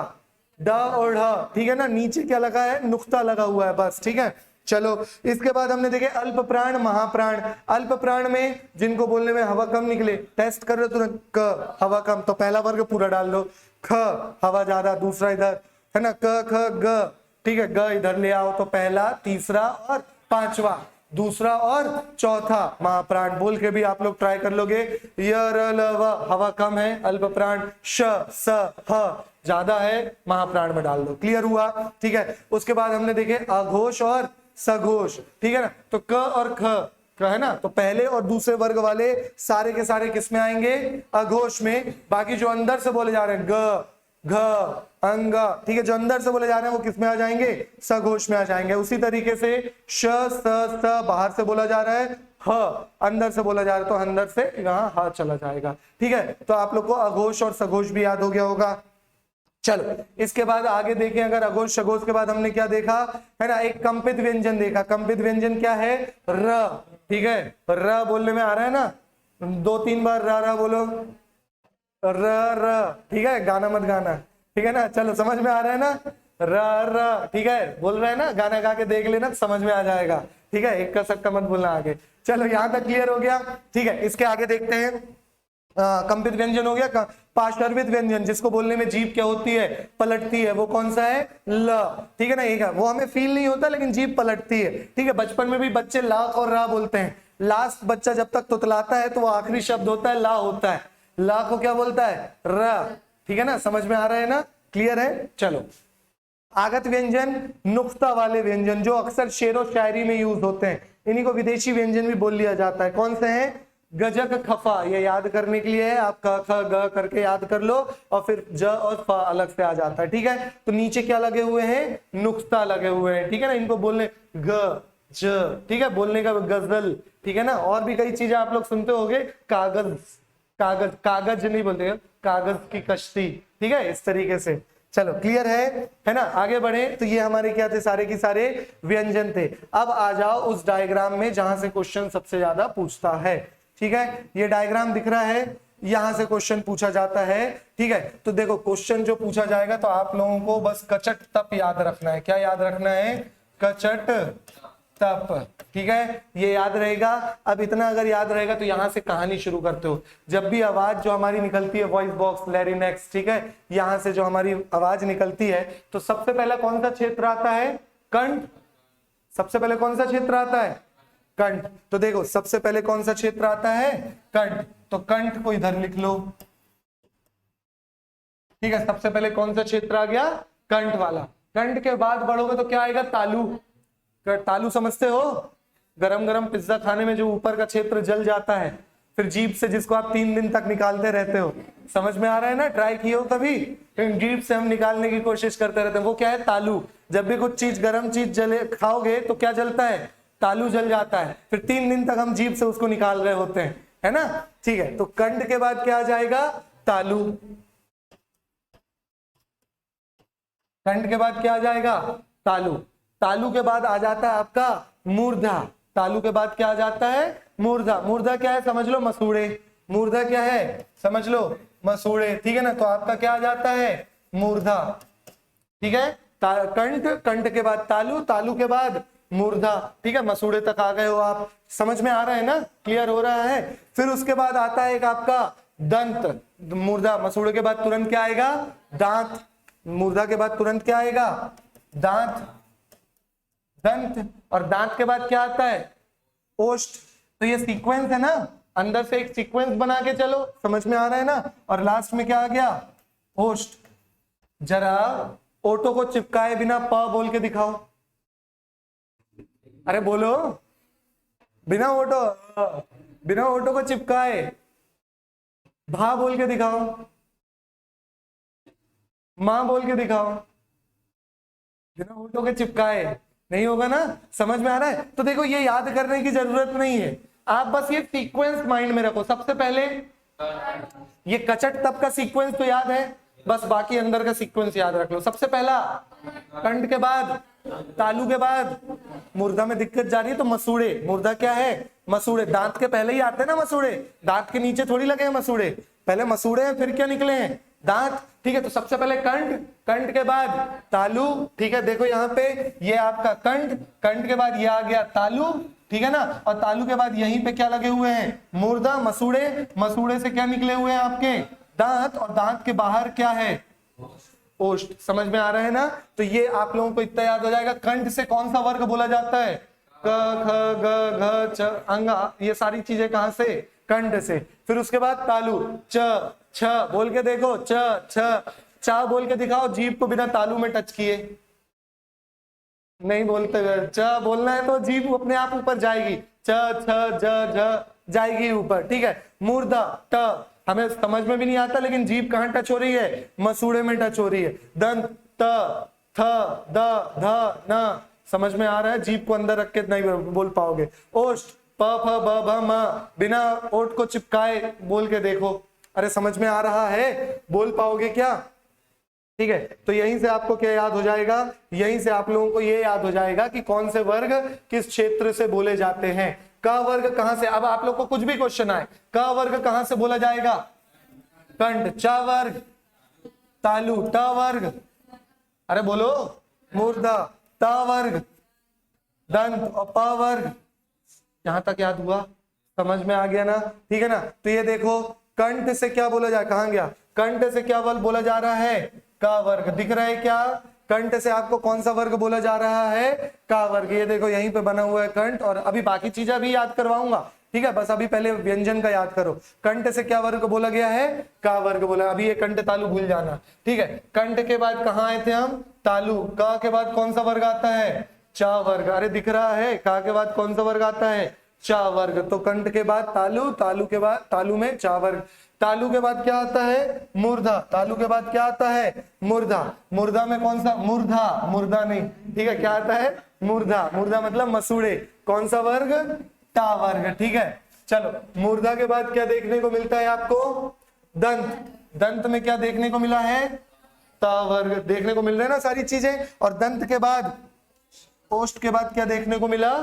ड और ढ, ठीक है ना। नीचे क्या लगा है? नुक्ता लगा हुआ है बस, ठीक है। चलो, इसके बाद हमने देखे अल्प प्राण, महाप्राण। अल्प प्राण में जिनको बोलने में हवा कम निकले, टेस्ट कर रहे हो तुरंत, क हवा कम, तो पहला वर्ग पूरा डाल दो। ख हवा ज्यादा, दूसरा इधर, है ना। क ख ग, ठीक है, ग इधर ले आओ, तो पहला, तीसरा और पांचवा, दूसरा और चौथा महाप्राण। बोल के भी आप लोग ट्राई कर लोगे। य र ल व हवा कम है, अल्प प्राण। श स ह ज्यादा है, महाप्राण में डाल दो। क्लियर हुआ? ठीक है। उसके बाद हमने देखे अघोष और सघोष, ठीक है ना। तो क और ख है ना, तो पहले और दूसरे वर्ग वाले सारे के सारे किस में आएंगे? अघोष में। बाकी जो अंदर से बोले जा रहे हैं ग, घ, अंग, ठीक है। जो अंदर से बोले जा रहे हैं वो किस में आ जाएंगे, सघोष में आ जाएंगे। उसी तरीके से श, स, बाहर से बोला जा रहा है, ह अंदर से बोला जा रहा है तो अंदर से यहाँ ह चला जाएगा, ठीक है। तो आप लोग को अघोष और सघोष भी याद हो गया होगा। चलो इसके बाद आगे देखें, अगर अघोष सघोष के बाद हमने क्या देखा है ना, एक कंपित व्यंजन देखा। कंपित व्यंजन क्या है, र, ठीक है। र बोलने में आ रहा है ना, 2-3 बार र बोलो, र, ठीक है। गाना मत गाना, ठीक है ना। चलो समझ में आ रहा है ना, र, ठीक है। बोल रहे हैं ना, गाना गा के देख लेना, समझ में आ जाएगा, ठीक है। एक का सक्का मत बोलना आगे। चलो यहां तक क्लियर हो गया, ठीक है। इसके आगे देखते हैं, कंपित व्यंजन हो गया। पार्श्वित व्यंजन, जिसको बोलने में जीभ क्या होती है, पलटती है, वो कौन सा है, ल, ठीक है ना। एक है वो हमें फील नहीं होता लेकिन जीभ पलटती है, ठीक है। बचपन में भी बच्चे ला और रा बोलते हैं। लास्ट बच्चा जब तक तुतलाता है तो वो आखिरी शब्द होता है ला होता है, ला को क्या बोलता है, र, ठीक है ना। समझ में आ रहा है ना, क्लियर है। चलो आगत व्यंजन, नुक्ता वाले व्यंजन जो अक्सर शेरो शायरी में यूज होते हैं, इन्हीं को विदेशी व्यंजन भी बोल लिया जाता है। कौन से हैं, गजक खफा, ये याद करने के लिए है, आप क ख ग करके याद कर लो और फिर ज और फ अलग से आ जाता है, ठीक है। तो नीचे क्या लगे हुए हैं, नुक्ता लगे हुए हैं, ठीक है ना। इनको बोलने ग ज, ठीक है, बोलने का गजल, ठीक है ना। और भी कई चीजें आप लोग सुनते होंगे, कागज, कागज, कागज नहीं बोलते, कागज की कश्ती, ठीक है, इस तरीके से। चलो क्लियर है ना। आगे बढ़े तो ये हमारे क्या थे, सारे के सारे व्यंजन थे। अब आ जाओ उस डायग्राम में जहां से क्वेश्चन सबसे ज्यादा पूछता है, ठीक है। ये डायग्राम दिख रहा है, यहां से क्वेश्चन पूछा जाता है, ठीक है। तो देखो क्वेश्चन जो पूछा जाएगा तो आप लोगों को बस कचट तप याद रखना है। क्या याद रखना है, कचट तप, ठीक है, ये याद रहेगा। अब इतना अगर याद रहेगा तो यहां से कहानी शुरू करते हो। जब भी आवाज जो हमारी निकलती है, वॉइस बॉक्स, लैरिंक्स, ठीक है, यहां से जो हमारी आवाज निकलती है तो सबसे पहला कौन सा क्षेत्र आता है, कंठ। सबसे पहले कौन सा क्षेत्र आता है, कंठ। तो देखो सबसे पहले कौन सा क्षेत्र आता है, कंठ। तो कंठ को इधर लिख लो, ठीक है। सबसे पहले कौन सा क्षेत्र आ गया, कंठ वाला। कंठ के बाद बढ़ोगे तो क्या आएगा, तालु। तालु समझते हो, गरम गरम पिज्जा खाने में जो ऊपर का क्षेत्र जल जाता है, फिर जीभ से, जिसको आप 3 दिन तक निकालते रहते हो। समझ में आ रहा है ना, ट्राई किए हो कभी, जीभ से हम निकालने की कोशिश करते रहते हैं, वो क्या है, तालु। जब भी कुछ चीज, गर्म चीज जले खाओगे तो क्या जलता है, तालु जल जाता है। फिर 3 दिन तक हम जीभ से उसको निकाल रहे होते हैं, है ना, ठीक है। तो कंठ के बाद क्या आ जाएगा, तालु। कंठ के बाद क्या आ जाएगा, तालु। तालु के बाद आ जाता है आपका मूर्धा। तालु के बाद क्या आ जाता है, मूर्धा। मूर्धा क्या है, समझ लो, मसूड़े। मूर्धा क्या है, समझ लो, मसूड़े, ठीक है ना। तो आपका क्या आ जाता है, मूर्धा, ठीक है। कंठ, कंठ के बाद तालु, तालु के बाद मूर्धा, ठीक है। मसूड़े तक आ गए हो आप, समझ में आ रहा है ना, क्लियर हो रहा है। फिर उसके बाद आता है एक आपका दंत। मूर्धा, मसूड़े के बाद तुरंत क्या आएगा, दांत। मूर्धा के बाद तुरंत क्या आएगा, दांत, दंत। और दांत के बाद क्या आता है, ओष्ठ। तो ये सीक्वेंस है ना, अंदर से एक सीक्वेंस बना के चलो, समझ में आ रहा है ना। और लास्ट में क्या आ गया, ओष्ठ। जरा ओटो को चिपकाए बिना प बोल के दिखाओ, अरे बोलो, बिना ओटो को चिपकाए भा बोल के दिखाओ, मां बोल के दिखाओ। बिना ओटो के चिपकाए नहीं होगा ना, समझ में आ रहा है। तो देखो ये याद करने की जरूरत नहीं है, आप बस ये सीक्वेंस माइंड में रखो। सबसे पहले ये कचट तप का सीक्वेंस तो याद है, बस बाकी अंदर का सीक्वेंस याद रख लो। सबसे पहला कंठ के बाद तालु के बाद मूर्धा में दिक्कत जा रही है तो मसूड़े। मूर्धा क्या है, मसूड़े। दांत के पहले ही आते हैं ना मसूड़े, दांत के नीचे थोड़ी लगे हैं मसूड़े, पहले मसूड़े हैं फिर क्या निकले हैं, दांत, ठीक है। तो सबसे पहले कंठ, कंठ के बाद तालु, ठीक है। देखो यहाँ पे ये आपका कंठ, कंठ के बाद ये आ गया तालु, ठीक है ना। और तालु के बाद यहीं पे क्या लगे हुए हैं, मूर्धा, मसूड़े। मसूड़े से क्या निकले हुए हैं आपके, दांत। और दांत के बाहर क्या है, ओष्ठ। समझ में आ रहा है ना। तो ये आप लोगों को इतना याद हो जाएगा। कंठ से कौन सा वर्ग बोला जाता है, क ख ग घ च अंगा, ये सारी चीजें कहां से, कंठ से। फिर उसके बाद तालु, च छ बोल के देखो, च छ, चा बोल के दिखाओ, जीभ को बिना तालु में टच किए, नहीं बोलते, च बोलना है तो जीभ अपने आप ऊपर जाएगी, च छ ज झ जाएगी ऊपर, ठीक है। मूर्धा, ट, हमें समझ में भी नहीं आता, लेकिन जीभ कहाँ टच हो रही है, मसूड़े में टच हो रही है। दंत त थ द ध न, समझ में आ रहा है, जीभ को अंदर रख के नहीं बोल पाओगे। ओष्ठ प फ ब भ म, बिना ओठ को चिपकाए बोल के देखो, अरे समझ में आ रहा है, बोल पाओगे क्या? ठीक है, तो यहीं से आपको क्या याद हो जाएगा, यहीं से आप लोगों को ये याद हो जाएगा कि कौन से वर्ग किस क्षेत्र से बोले जाते हैं। क वर्ग कहां से, अब आप लोग को कुछ भी क्वेश्चन आए, क वर्ग कहां से बोला जाएगा, कंठ। च वर्ग तालु, ट वर्ग अरे बोलो मूर्धा, त वर्ग दंत और प वर्ग। यहां तक याद हुआ, समझ में आ गया ना? ठीक है ना? तो ये देखो कंठ से क्या बोला जाए, कहां गया, कंठ से क्या बोला जा रहा है, का वर्ग। दिख रहा है क्या, कंठ से आपको कौन सा वर्ग बोला जा रहा है, का वर्ग। ये देखो यहीं पे बना हुआ है कंठ, और अभी बाकी चीजें भी याद करवाऊंगा, ठीक है, बस अभी पहले व्यंजन का याद करो। कंठ से क्या वर्ग बोला गया है, का वर्ग बोला। अभी ये कंठ तालु भूल जाना, ठीक है। कंठ के बाद कहां आए थे हम, तालु। का के बाद कौन सा वर्ग आता है, चा वर्ग। अरे दिख रहा है, का के बाद कौन सा वर्ग आता है, चा वर्ग। तो कंठ के बाद तालु, तालु के बाद तालु में चा वर्ग। तालु के बाद क्या आता है, मूर्धा। तालु के बाद क्या आता है, मूर्धा। मूर्धा में कौन सा, मूर्धा, मूर्धा नहीं, ठीक है, क्या आता है, मूर्धा। मूर्धा मतलब मसूड़े। कौन सा वर्ग, टा वर्ग, ठीक है। चलो, मूर्धा के बाद क्या देखने को मिलता है आपको, दंत। दंत में क्या देखने को मिला है, ता वर्ग। देखने को मिल रहा है ना सारी चीजें। और दंत के बाद, ओष्ठ के बाद क्या देखने को मिला,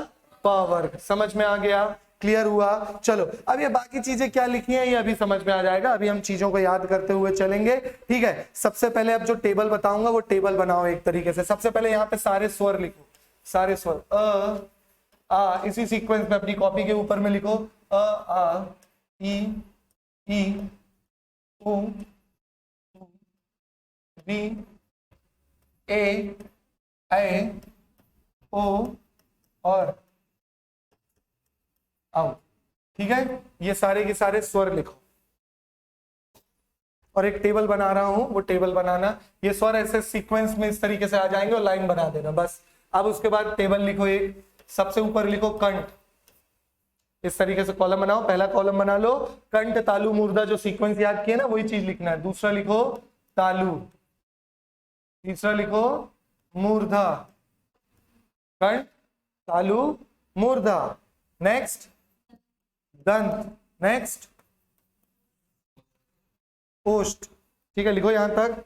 प वर्ग। समझ में आ गया, क्लियर हुआ? चलो, अब ये बाकी चीजें क्या लिखी हैं ये अभी समझ में आ जाएगा, अभी हम चीजों को याद करते हुए चलेंगे, ठीक है। सबसे पहले अब जो टेबल बताऊंगा वो टेबल बनाओ एक तरीके से। सबसे पहले यहाँ पे सारे स्वर लिखो, सारे स्वर, अ आ, इसी सीक्वेंस में अपनी कॉपी के ऊपर में लिखो, अ आ ई उ री ए ऐ ओ और आओ, ठीक है। ये सारे के सारे स्वर लिखो, और एक टेबल बना रहा हूं, वो टेबल बनाना। ये स्वर ऐसे सीक्वेंस में इस तरीके से आ जाएंगे और लाइन बना देना बस। अब उसके बाद टेबल लिखो, एक सबसे ऊपर लिखो कंठ, इस तरीके से कॉलम बनाओ। पहला कॉलम बना लो, कंठ तालु मूर्धा, जो सीक्वेंस याद किया ना वही चीज लिखना है। दूसरा लिखो तालु, तीसरा लिखो मूर्धा, कंठ तालु मूर्धा। नेक्स्ट दंत, नेक्स्ट ओष्ठ, ठीक है, लिखो यहां तक।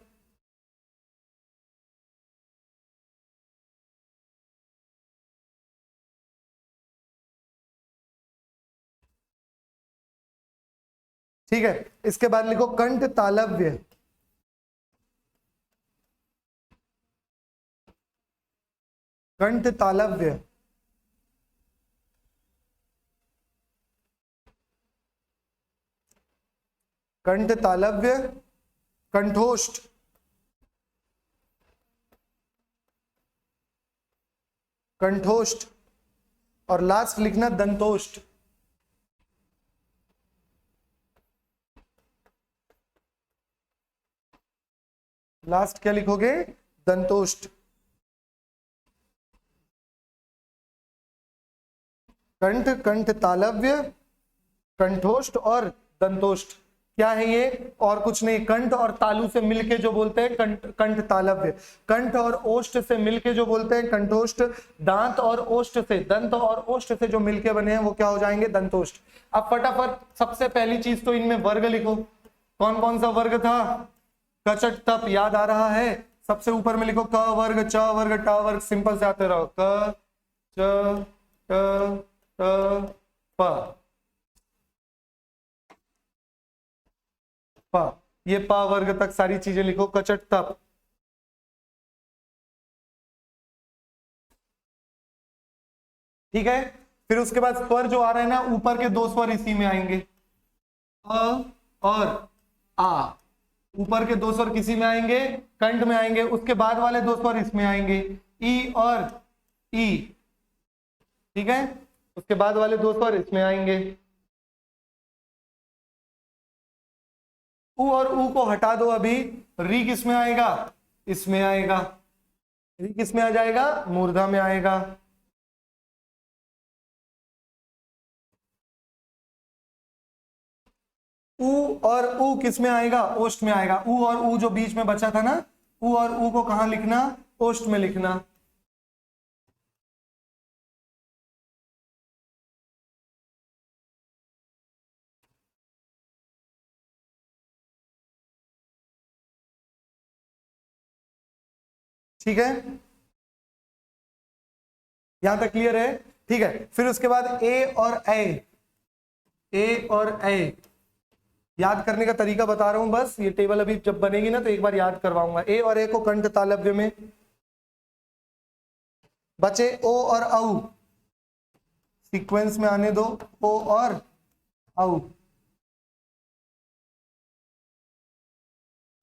ठीक है, इसके बाद लिखो कंठ तालव्य, कंठ तालव्य, कंठ तालव्य, कंठोष्ठ, कंठोष्ठ, और लास्ट लिखना दंतोष्ठ। लास्ट क्या लिखोगे, दंतोष्ठ। कंठ, कंठ तालव्य, कंठोष्ठ और दंतोष्ठ। क्या है ये, और कुछ नहीं, कंठ और तालु से मिलके जो बोलते हैं कंठ, कंठ तालव्य। कंठ और ओष्ठ से मिलके जो बोलते हैं कंठोष्ठ। दांत और ओष्ठ से, दंत और ओष्ठ से जो मिलके बने हैं वो क्या हो जाएंगे, दंतोष्ठ। अब फटाफट सबसे पहली चीज तो इनमें वर्ग लिखो। कौन कौन सा वर्ग था, कचट तप, याद आ रहा है? सबसे ऊपर में लिखो क वर्ग, च वर्ग, ट वर्ग, सिंपल से आते रहो, क च ट ट प प। ये प वर्ग तक सारी चीजें लिखो, कचट तप। ठीक है, फिर उसके बाद स्वर जो आ रहे हैं ना, ऊपर के दो स्वर इसी में आएंगे, अ और आ। ऊपर के दो स्वर किसी में आएंगे, कंठ में आएंगे। उसके बाद वाले दो स्वर इसमें आएंगे, ई और ई, ठीक है। उसके बाद वाले दो स्वर इसमें आएंगे। उ और ऊ को हटा दो अभी, री किस में आएगा, इसमें आएगा। री किस में आ जाएगा, मूर्धा में आएगा। ऊ और ऊ किस में आएगा? ओष्ठ में आएगा। ऊ और ऊ जो बीच में बचा था ना, ऊ और ऊ को कहां लिखना? ओष्ठ में लिखना। ठीक है, यहां तक क्लियर है? ठीक है, फिर उसके बाद ए और ए, ए और ए याद करने का तरीका बता रहा हूं, बस ये टेबल अभी जब बनेगी ना तो एक बार याद करवाऊंगा। ए और ए को कंठ तालव्य में, बचे ओ और औ, सीक्वेंस में आने दो, ओ और औ।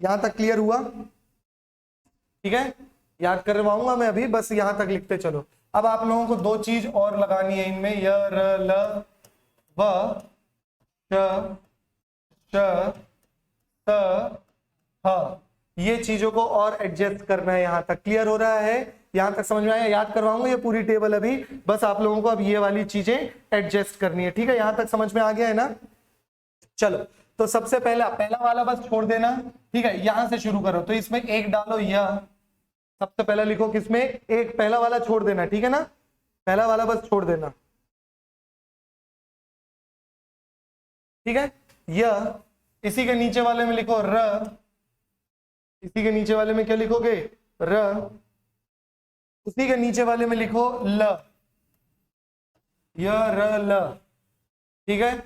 यहां तक क्लियर हुआ? ठीक है, याद करवाऊंगा मैं अभी, बस यहां तक लिखते चलो। अब आप लोगों को दो चीज और लगानी है इनमें, य र ल व श श त ह, ये चीजों को और एडजस्ट करना है। यहां तक क्लियर हो रहा है? यहां तक समझ में आया? याद करवाऊंगा ये पूरी टेबल अभी, बस आप लोगों को अब ये वाली चीजें एडजस्ट करनी है। ठीक है, यहां तक समझ में आ गया है ना? चलो, तो सबसे पहला वाला बस छोड़ देना। ठीक है, यहां से शुरू करो, तो इसमें एक डालो, यह सबसे पहला लिखो, किसमें? एक, पहला वाला छोड़ देना। ठीक है ना, पहला वाला बस छोड़ देना। ठीक है, यह, इसी के नीचे वाले में लिखो र, इसी के नीचे वाले में क्या लिखोगे? र, उसी के नीचे वाले में लिखो ल, य र ल। ठीक है,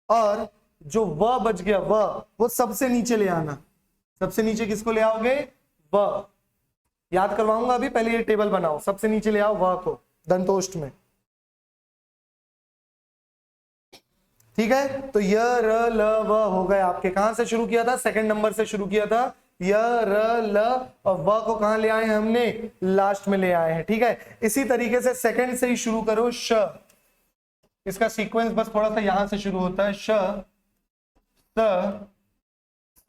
और जो व बच गया व, वो सबसे नीचे ले आना। सबसे नीचे किसको ले आओगे? व। याद करवाऊंगा अभी, पहले ये टेबल बनाओ। सबसे नीचे ले आओ व को दंतोष्ठ में। ठीक है, तो य र ल व हो गए आपके। कहां से शुरू किया था? सेकंड नंबर से शुरू किया था। य र ल और व को कहां ले आए हमने? लास्ट में ले आए हैं। ठीक है, इसी तरीके से सेकंड से ही शुरू करो। श, इसका सीक्वेंस बस थोड़ा सा यहां से शुरू होता है। श स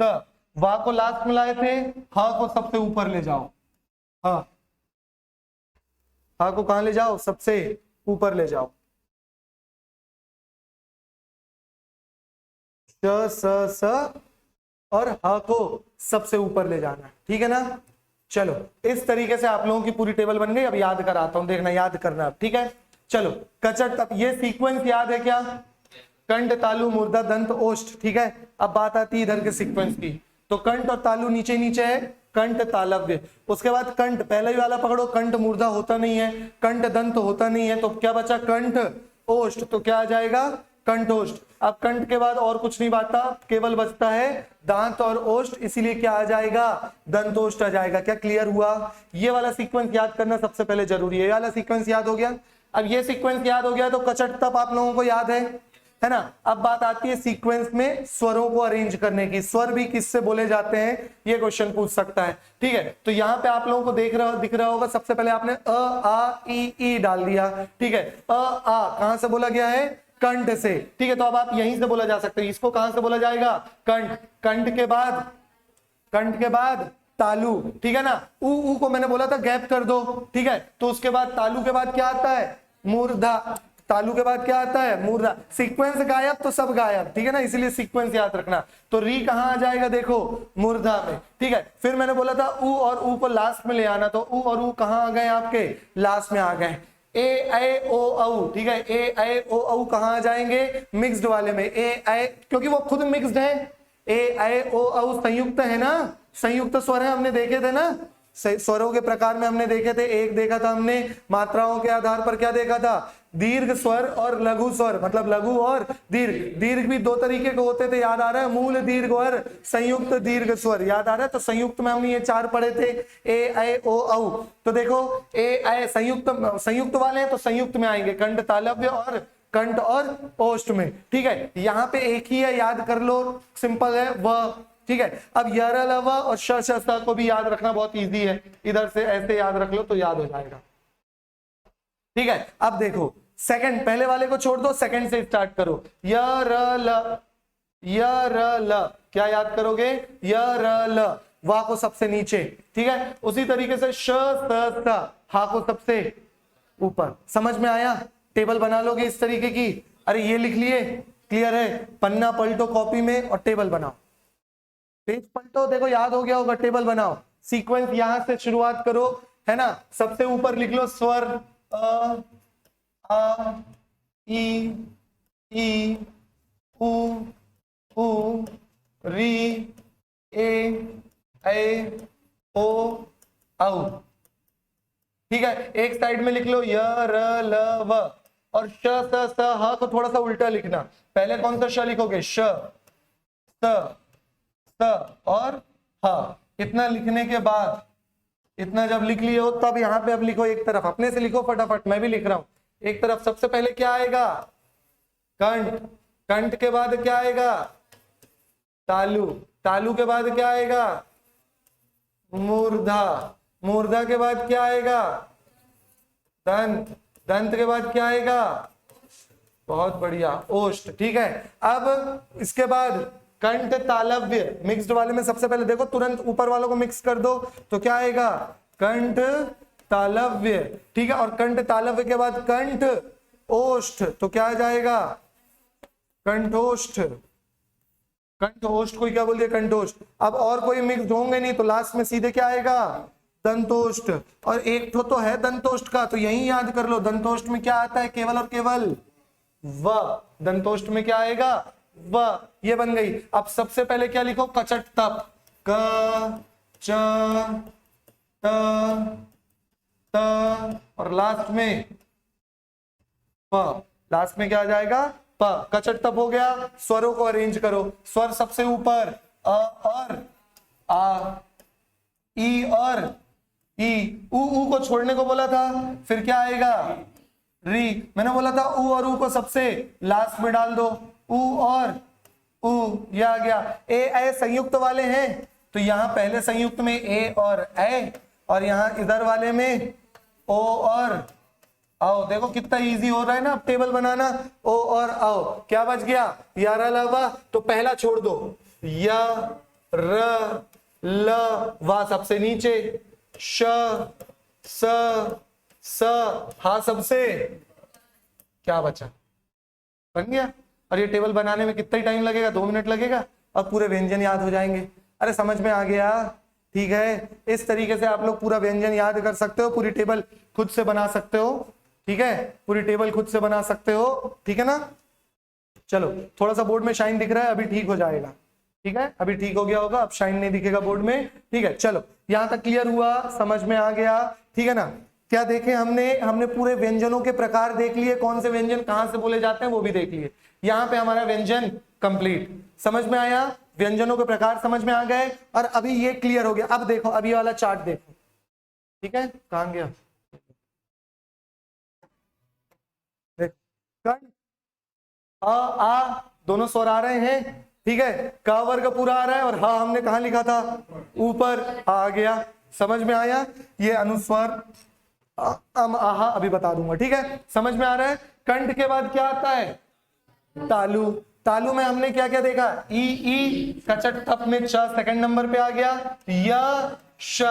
स, वा को लास्ट में लाए थे, हा को सबसे ऊपर ले जाओ। हा, हा को कहां ले जाओ? सबसे ऊपर ले जाओ। श स स और ह को सबसे ऊपर ले जाना। ठीक है ना? चलो, इस तरीके से आप लोगों की पूरी टेबल बन गई। अब याद कराता हूं, देखना, याद करना अब। ठीक है, चलो, कचट, अब ये सीक्वेंस याद है क्या? कंठ, तालु, मूर्धा, दंत, ओष्ठ। ठीक है, अब बात आती है इधर के सीक्वेंस की। तो कंठ और तालु नीचे नीचे है, कंठ तालव्य। उसके बाद कंठ, पहला ही वाला पकड़ो, कंठ मूर्धा होता नहीं है, कंठ दंत होता नहीं है, तो क्या बचा? कंठ ओष्ठ। तो क्या आ जाएगा? कंठोष्ठ। अब कंठ के बाद और कुछ नहीं बचता, केवल बचता है दांत और ओष्ठ, इसीलिए क्या आ जाएगा? दंतोष्ठ आ जाएगा। क्या क्लियर हुआ? ये वाला सीक्वेंस याद करना सबसे पहले जरूरी है। ये वाला सीक्वेंस याद हो गया? अब ये सीक्वेंस याद हो गया तो कचट तप आप लोगों को याद है ना? अब बात आती है सीक्वेंस में स्वरों को अरेंज करने की। स्वर भी किससे बोले जाते हैं, ये क्वेश्चन पूछ सकता है। ठीक है, तो यहां पे आप लोगों को दिख रहा होगा, सबसे पहले आपने अ आ ई डाल दिया। ठीक है, अ आ कहां से बोला गया है? कंठ से। ठीक है, तो अब आप यहीं से बोला जा सकते हैं। इसको कहां से बोला जाएगा? कंठ। कंठ के बाद तालु। ठीक है ना? ऊ को मैंने बोला था गैप कर दो। ठीक है, तो उसके बाद तालु के बाद क्या आता है? मूर्धा। तालु के बाद क्या आता है? मूर्धा। सीक्वेंस गायब तो सब गायब। ठीक है ना, इसलिए सीक्वेंस याद रखना। तो री कहां आ जाएगा? देखो, मूर्धा में। ठीक है, फिर मैंने बोला था ऊ और ऊ को लास्ट में ले आना, तो ऊ और ऊ कहां आ गए आपके? लास्ट में आ गए। ए ऐ ओ औ। ठीक है, ए ऐ ओ औ कहां आ जाएंगे? मिक्स्ड वाले में। ए ऐ, क्योंकि वो खुद मिक्स्ड है। ए ऐ ओ औ संयुक्त है ना, संयुक्त स्वर है, हमने देखे थे ना स्वरों के प्रकार में, हमने देखे थे। एक देखा था हमने मात्राओं के आधार पर, क्या देखा था? दीर्घ स्वर और लघु स्वर, मतलब लघु और दीर्घ। दीर्घ भी दो तरीके के होते थे, याद आ रहा है? मूल दीर्घ और संयुक्त दीर्घ स्वर, याद आ रहा है? तो संयुक्त में हमने ये चार पढ़े थे, ए ऐ ओ औ। तो देखो, ए ऐ संयुक्त वाले हैं तो संयुक्त में आएंगे, कंठ तालव्य और कंठ और ओष्ठ में। ठीक है, यहाँ पे एक ही है, याद कर लो, सिंपल है व। ठीक है, अब यर ल व और श श स को भी याद रखना बहुत इजी है, इधर से ऐसे याद रख लो तो याद हो जाएगा। ठीक है, अब देखो सेकंड, पहले वाले को छोड़ दो, सेकंड से स्टार्ट करो। य र ल, क्या याद करोगे? य र ल, वा को सबसे नीचे। ठीक है, उसी तरीके से श स स, हा को सबसे ऊपर। समझ में आया? टेबल बना लोगे इस तरीके की। अरे ये लिख लिए, क्लियर है? पन्ना पलटो कॉपी में और टेबल बनाओ, पेज पलटो, देखो याद हो गया होगा, टेबल बनाओ, सीक्वेंस यहां से शुरुआत करो, है ना। सबसे ऊपर लिख लो स्वर अ आ ई उ उ री ए ओ औ। ठीक है, एक साइड में लिख लो य र ल व, और श स ह को थोड़ा सा उल्टा लिखना। पहले कौन सा श लिखोगे? श, स और ह। इतना लिखने के बाद, इतना जब लिख लिए हो तब यहाँ पे अब लिखो एक तरफ, अपने से लिखो फटाफट, मैं भी लिख रहा हूं। एक तरफ सबसे पहले क्या आएगा? कंठ, कंठ के बाद क्या आएगा? तालु, तालु के बाद क्या आएगा? मूर्धा, मूर्धा के बाद क्या आएगा? दंत, दंत के बाद क्या आएगा? बहुत बढ़िया, ओष्ठ। ठीक है, अब इसके बाद कंठ तालव्य, मिक्स्ड वाले में सबसे पहले देखो, तुरंत ऊपर वालों को मिक्स कर दो तो क्या आएगा? कंठ तालव्य। ठीक है, और कंठ तालव्य के बाद कंठ ओष्ठ, तो क्या आ जाएगा? कंठोष्ठ। कंठोष्ठ को क्या बोल दिया? कंठोष्ठ। अब और कोई मिक्स होंगे नहीं तो लास्ट में सीधे क्या आएगा? दंतोष्ठ। और एक तो है दंतोष्ठ का, तो यही याद कर लो, दंतोष्ठ में क्या आता है? केवल और केवल व। दंतोष्ठ में क्या आएगा? व। ये बन गई। अब सबसे पहले क्या लिखो? कचट तप, क च त और लास्ट में प। लास्ट में क्या आ जाएगा? प। कचट तप हो गया। स्वरों को अरेंज करो। स्वर सबसे ऊपर अ और आ, ई और ई। ऊ को छोड़ने को बोला था, फिर क्या आएगा? री। मैंने बोला था ऊ और ऊ को सबसे लास्ट में डाल दो, ऊ और ऊ, ये आ गया। ए ए संयुक्त वाले हैं तो यहां पहले संयुक्त में ए और यहां इधर वाले में ओ और आओ। देखो कितना इजी हो रहा है ना अब टेबल बनाना। ओ और आओ, क्या बच गया? यारा लवा, तो पहला छोड़ दो, या र ल वा सबसे नीचे, श स हा सबसे, क्या बचा? बन गया। और ये टेबल बनाने में कितना ही टाइम लगेगा? 2 मिनट लगेगा, अब पूरे व्यंजन याद हो जाएंगे। अरे समझ में आ गया? ठीक है, इस तरीके से आप लोग पूरा व्यंजन याद कर सकते हो, पूरी टेबल खुद से बना सकते हो। ठीक है, पूरी टेबल खुद से बना सकते हो। ठीक है ना? चलो, थोड़ा सा बोर्ड में शाइन दिख रहा है, अभी ठीक हो जाएगा। ठीक है, अभी ठीक हो गया होगा, अब शाइन नहीं दिखेगा बोर्ड में। ठीक है, चलो यहां तक क्लियर हुआ, समझ में आ गया? ठीक है ना? क्या देखे हमने पूरे व्यंजनों के प्रकार देख लिए, कौन से व्यंजन कहां से बोले जाते हैं वो भी देख लिए। यहाँ पे हमारा व्यंजन कंप्लीट, समझ में आया? व्यंजनों के प्रकार समझ में आ गए, और अभी ये क्लियर हो गया। अब देखो, अब ये वाला चार्ट देखो। ठीक है, कहां गया? कंठ आ दोनों स्वर आ रहे हैं। ठीक है, क वर्ग पूरा आ रहा है, और हा हमने कहा लिखा था? ऊपर आ गया। समझ में आया? ये अनुस्वर अम आहा अभी बता दूंगा। ठीक है, समझ में आ रहा है? कंठ के बाद क्या आता है? तालु। तालु में हमने क्या क्या देखा? ई कचट तप में च सेकंड नंबर पे आ गया, य श।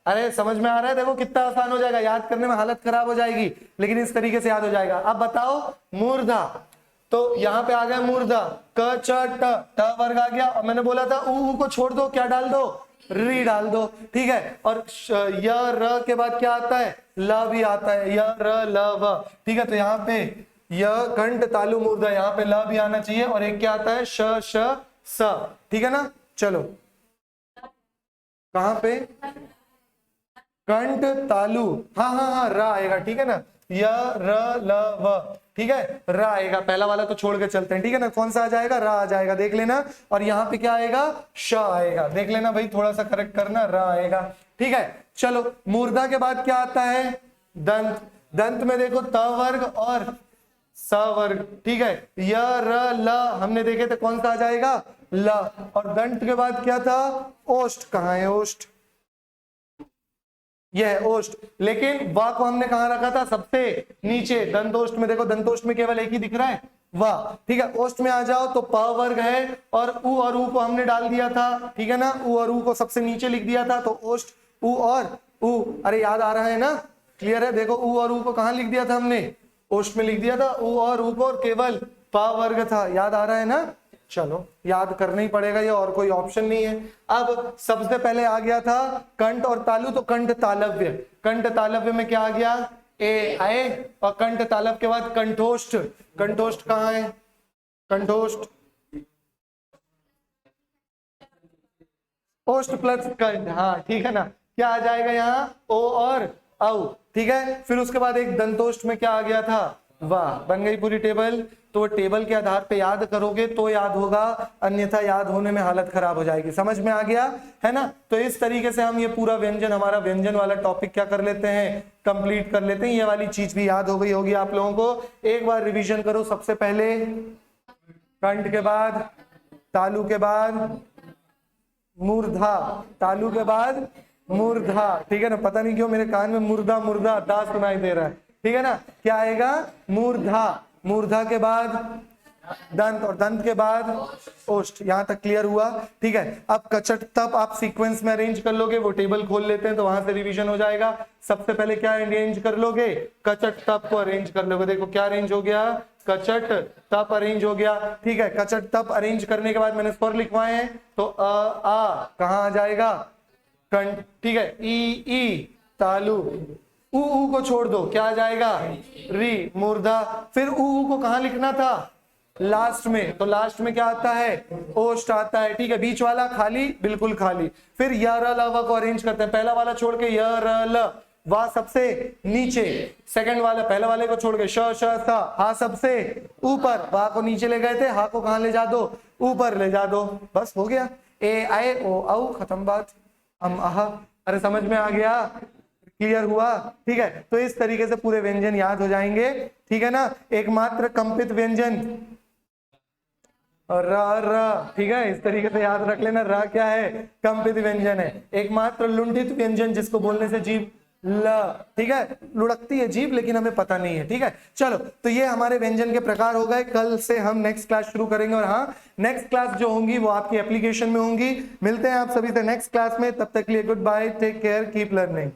अरे समझ में आ रहा है? देखो कितना आसान हो जाएगा, याद करने में हालत खराब हो जाएगी, लेकिन इस तरीके से याद हो जाएगा। अब बताओ मूर्धा, तो यहाँ पे आ गया मूर्धा, क च ट वर्ग आ गया, और मैंने बोला था ऊ को छोड़ दो, क्या डाल दो? री डाल दो। ठीक है, और य र के बाद क्या आता है? ल भी आता है, य र ल व। ठीक है, तो यहाँ पे य कंठ तालु मूर्धा, यहाँ पे ल भी आना चाहिए, और एक क्या आता है? श श स। ठीक है ना? चलो, कहां पे? कंठ तालु, हाँ र आएगा। ठीक है ना? य र ल व। ठीक है, र आएगा, पहला वाला तो छोड़ के चलते हैं। ठीक है ना? कौन सा आ जाएगा? र आ जाएगा, देख लेना। और यहाँ पे क्या आएगा? श आएगा, देख लेना भाई, थोड़ा सा करेक्ट करना, र आएगा। ठीक है, चलो मूर्धा के बाद क्या आता है? दंत। दंत में देखो त वर्ग और स वर्ग। ठीक है, य र ल हमने देखे थे, कौन सा आ जाएगा? ल। और दंत के बाद क्या था? ओष्ठ। कहाँ है ओष्ठ? यह है ओष्ठ, लेकिन वा को हमने कहां रखा था? सबसे नीचे। दंतोष्ठ में देखो, दंतोष्ठ में केवल एक ही दिख रहा है, वाह। ठीक है, ओष्ठ में आ जाओ तो प वर्ग है, और उ और ऊ को हमने डाल दिया था। ठीक है ना? उ और ऊ को सबसे नीचे लिख दिया था, तो ओष्ठ उ और ऊ। अरे याद आ रहा है ना? क्लियर है? देखो उ और ऊ को कहां लिख दिया था हमने? ओष्ठ में लिख दिया था उ और ऊ को, और केवल प वर्ग था, याद आ रहा है ना? चलो याद करना ही पड़ेगा, ये और कोई ऑप्शन नहीं है। अब सबसे पहले आ गया था कंठ और तालु, तो कंठ तालव्य, कंठ तालव्य में क्या आ गया? ए आए, और कंठ तालव्य के बाद कंठोष्ठ, कंठोष्ठ कहाँ है? कंठोष्ठ ओष्ठ प्लस कंठ, हाँ ठीक है ना, क्या आ जाएगा यहाँ? ओ और औ, ठीक है। फिर उसके बाद एक दंतोष्ठ में क्या आ गया था? वाह, बन गई पूरी टेबल। तो टेबल के आधार पे याद करोगे तो याद होगा, अन्यथा याद होने में हालत खराब हो जाएगी। समझ में आ गया है ना? तो इस तरीके से हम ये पूरा व्यंजन, हमारा व्यंजन वाला टॉपिक क्या कर लेते हैं? कंप्लीट कर लेते हैं। ये वाली चीज भी याद हो गई होगी आप लोगों को। एक बार रिवीजन करो। सबसे पहले कंठ के बाद तालु के बाद मूर्धा, तालु के बाद मूर्धा, ठीक है ना? पता नहीं क्यों मेरे कान में मुर्दा मुर्दा दा सुनाई दे रहा है, ठीक है ना? क्या आएगा? मूर्धा, मूर्धा के बाद दंत, और दंत के बाद ओष्ठ। यहां तक क्लियर हुआ? ठीक है। अब कचट तप आप सीक्वेंस में अरेंज कर लोगे, वो टेबल खोल लेते हैं तो वहां से रिवीजन हो जाएगा। सबसे पहले क्या अरेंज कर लोगे? कचट तप को अरेंज कर लोगे। देखो क्या अरेंज हो गया? कचट तप अरेंज हो गया, ठीक है। कचट तप अरेंज करने के बाद मैंने स्वर लिखवाए हैं, तो आ कहाँ आ जाएगा? कंठ, ठीक है। ई ई तालु, ऊ को छोड़ दो, क्या आ जाएगा? री मूर्धा। फिर ऊ को कहाँ लिखना था? लास्ट में, तो लास्ट में क्या आता है? ओष्ठ आता है, ठीक है। बीच वाला खाली, बिल्कुल खाली। फिर य र ल व को अरेंज करते हैं, पहला वाला छोड़ के य र ल, वा सबसे नीचे, सेकंड वाला पहले वाले को छोड़ के श श सा, हा सबसे ऊपर, वा को नीचे ले गए थे, हा को कहाँ ले जा दो? ऊपर ले जा दो, बस हो गया। ए आए ओ औ, खत्म बात। हम आह, अरे समझ में आ गया? क्लियर हुआ? ठीक है। तो इस तरीके से पूरे व्यंजन याद हो जाएंगे, ठीक है ना? एकमात्र कंपित व्यंजन र र, ठीक है, इस तरीके से याद रख लेना। र क्या है? कंपित व्यंजन है। एकमात्र लुंठित व्यंजन जिसको बोलने से जीभ ल, ठीक है, लुढ़कती है जीभ लेकिन हमें पता नहीं है, ठीक है। चलो, तो ये हमारे व्यंजन के प्रकार हो गए। कल से हम नेक्स्ट क्लास शुरू करेंगे, और हाँ, नेक्स्ट क्लास जो होंगी वो आपकी एप्लीकेशन में होंगी। मिलते हैं आप सभी से नेक्स्ट क्लास में, तब तक के लिए goodbye, take care, keep learning.